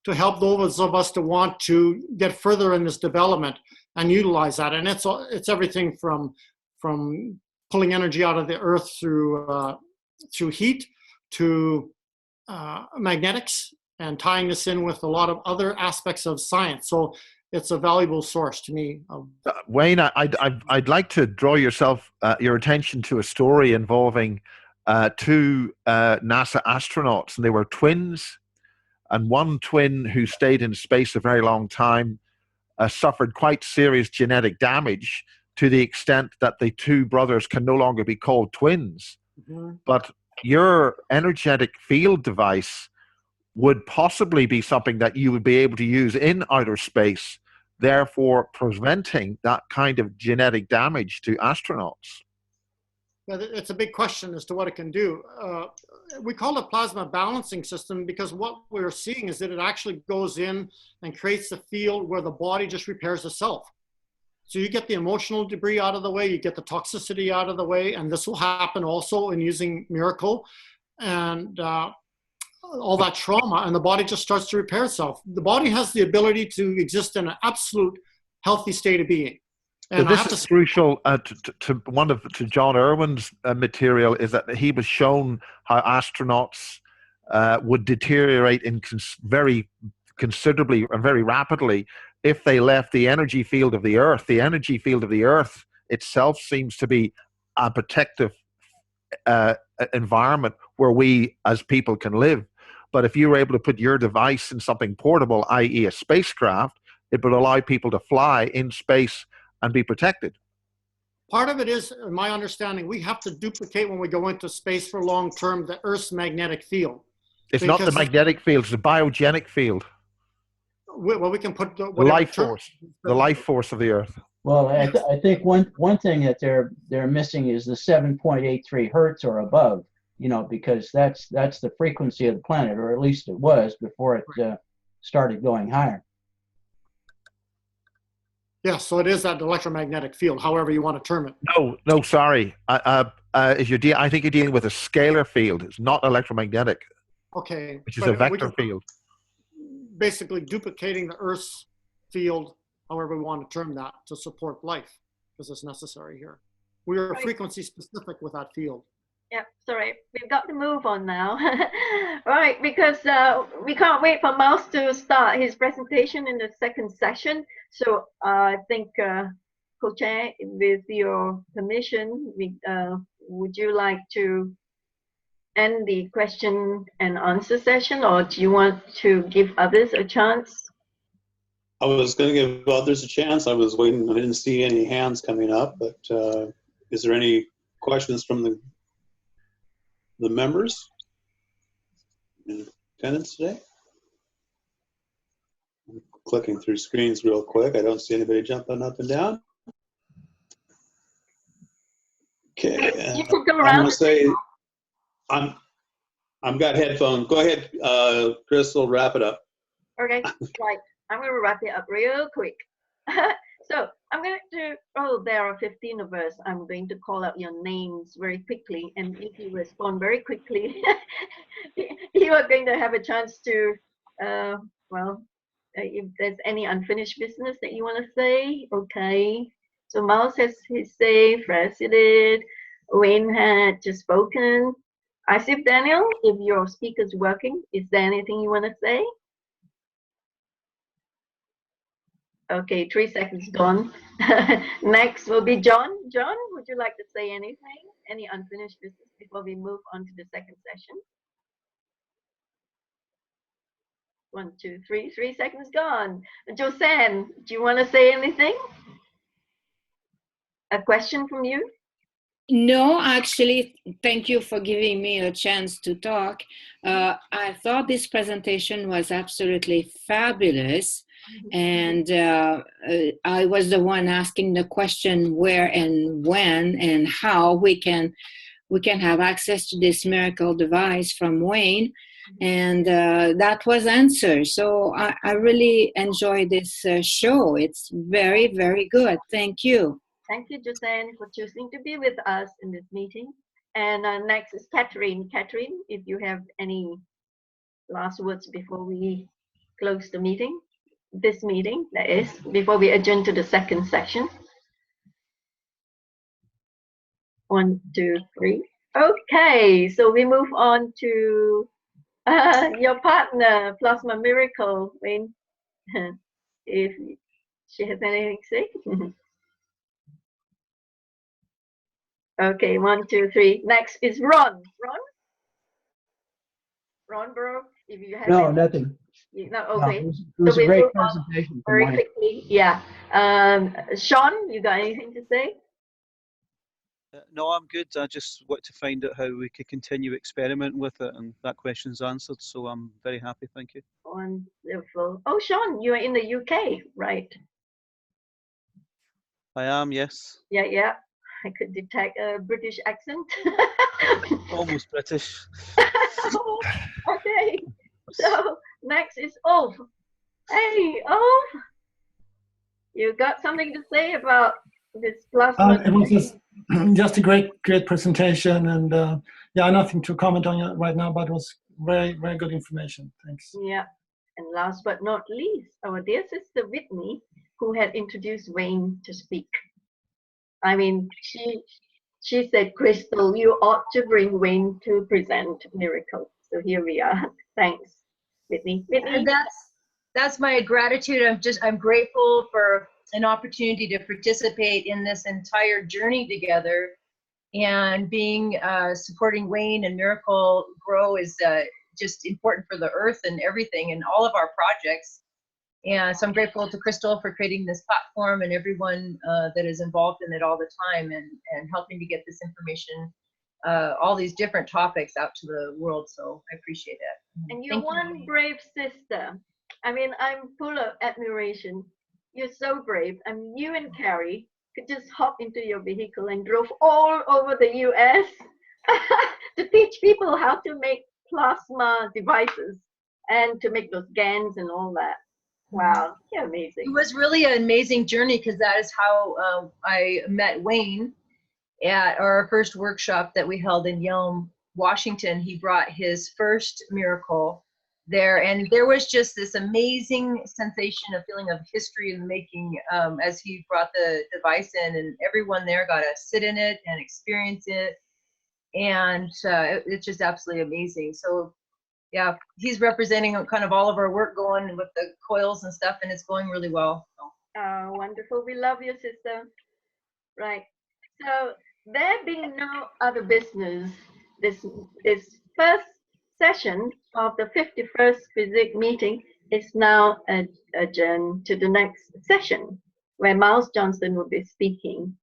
Speaker 3: to help those of us to want to get further in this development and utilize that. And it's everything from pulling energy out of the earth through heat to magnetics, and tying this in with a lot of other aspects of science. So it's a valuable source to me.
Speaker 4: Wayne, I'd like to draw your attention to a story involving two NASA astronauts, and they were twins. And one twin who stayed in space a very long time suffered quite serious genetic damage to the extent that the two brothers can no longer be called twins. Mm-hmm. But your energetic field device would possibly be something that you would be able to use in outer space, therefore preventing that kind of genetic damage to astronauts.
Speaker 3: Yeah, it's a big question as to what it can do. We call it plasma balancing system because what we're seeing is that it actually goes in and creates a field where the body just repairs itself. So you get the emotional debris out of the way, you get the toxicity out of the way, and this will happen also in using Miracle. And all that trauma, and the body just starts to repair itself. The body has the ability to exist in an absolute healthy state of being. And
Speaker 4: this is crucial to John Irwin's material, is that he was shown how astronauts would deteriorate very considerably and very rapidly if they left the energy field of the Earth. The energy field of the Earth itself seems to be a protective environment where we as people can live. But if you were able to put your device in something portable, i.e. a spacecraft, it would allow people to fly in space and be protected.
Speaker 3: Part of it is, in my understanding, we have to duplicate when we go into space for long term the Earth's magnetic field.
Speaker 4: It's not the magnetic field, it's the biogenic field.
Speaker 3: Well, we can put the
Speaker 4: life force of the Earth.
Speaker 5: Well, I think one thing that they're missing is the 7.83 hertz or above, because that's the frequency of the planet, or at least it was before it started going higher.
Speaker 3: Yeah, so it is that electromagnetic field, however you want to term it.
Speaker 4: No, sorry. I think you're dealing with a scalar field. It's not electromagnetic.
Speaker 3: Okay.
Speaker 4: Which is a vector field.
Speaker 3: Basically duplicating the Earth's field, however we want to term that, to support life, because it's necessary here. We are frequency specific with that field.
Speaker 1: Yeah, sorry, we've got to move on now. Right, because we can't wait for Miles to start his presentation in the second session. So I think, Co-Chair, with your permission, would you like to end the question and answer session, or do you want to give others a chance?
Speaker 2: I was going to give others a chance. I was waiting. I didn't see any hands coming up, but is there any questions from the members in attendance today? I'm clicking through screens real quick. I don't see anybody jumping up and down. Okay.
Speaker 1: You can go around.
Speaker 2: I've got headphones. Go ahead, Crystal, wrap it up.
Speaker 1: Okay, right. I'm going to wrap it up real quick. So I'm going to, oh, there are 15 of us. I'm going to call out your names very quickly. And if you respond very quickly, you are going to have a chance to, if there's any unfinished business that you want to say, okay. So Miles has his say, Francis did, Wayne had just spoken. Asif, Daniel, if your speaker's working, is there anything you want to say? Okay, 3 seconds gone. Next will be John. John, would you like to say anything? Any unfinished business before we move on to the second session? 1, 2, 3. 3 seconds gone. Josanne, do you want to say anything? A question from you?
Speaker 6: No, actually, thank you for giving me a chance to talk. I thought this presentation was absolutely fabulous. And I was the one asking the question where and when and how we can have access to this miracle device from Wayne. And that was answered. So I really enjoyed this show. It's very, very good. Thank you.
Speaker 1: Thank you, Josanne, for choosing to be with us in this meeting. And next is Catherine. Catherine, if you have any last words before we close the meeting, this meeting, that is, before we adjourn to the second section. 1, 2, 3. Okay, so we move on to your partner, Plasma Miracle, Wayne, if she has anything to say. Okay, 1, 2, 3. Next is Ron. Ron, bro, if you have
Speaker 5: No,
Speaker 1: any,
Speaker 5: nothing.
Speaker 1: no,
Speaker 5: No,
Speaker 1: okay.
Speaker 5: it was
Speaker 1: So
Speaker 5: a
Speaker 1: we
Speaker 5: great
Speaker 1: move on
Speaker 5: presentation.
Speaker 1: very quickly. Yeah. Sean, you got anything to say?
Speaker 7: No, I'm good. I just want to find out how we could continue experimenting with it, and that question's answered. So I'm very happy. Thank you.
Speaker 1: Wonderful. Oh, Sean, you are in the UK, right?
Speaker 7: I am, yes.
Speaker 1: Yeah. I could detect a British accent.
Speaker 7: Almost British.
Speaker 1: Okay. So next is Ulf. Hey, Ulf. You got something to say about this plasma?
Speaker 8: It was just a great presentation, and yeah, nothing to comment on right now, but it was very, very good information. Thanks.
Speaker 1: Yeah, and last but not least, our dear sister Whitney, who had introduced Wayne to speak. I mean, she said, Crystal, you ought to bring Wayne to present Miracle. So here we are. Thanks, Whitney.
Speaker 9: And that's my gratitude. I'm grateful for an opportunity to participate in this entire journey together, and being supporting Wayne and Miracle grow is just important for the earth and everything and all of our projects. And so I'm grateful to Crystal for creating this platform and everyone that is involved in it all the time, and helping to get this information, all these different topics out to the world. So I appreciate it.
Speaker 1: And you're one brave sister. I mean, I'm full of admiration. You're so brave. I mean, you and Carrie could just hop into your vehicle and drove all over the US to teach people how to make plasma devices and to make those GANs and all that. Wow, you're amazing.
Speaker 9: It was really an amazing journey, because that is how I met Wayne at our first workshop that we held in Yelm, Washington. He brought his first Miracle there, and there was just this amazing sensation, a feeling of history in the making, as he brought the device in, and everyone there got to sit in it and experience it, and it's just absolutely amazing. So yeah, he's representing kind of all of our work going with the coils and stuff, and it's going really well.
Speaker 1: Oh, wonderful. We love you, sister. Right. So there being no other business, this first session of the 51st FESIG meeting is now adjourned to the next session, where Miles Johnson will be speaking.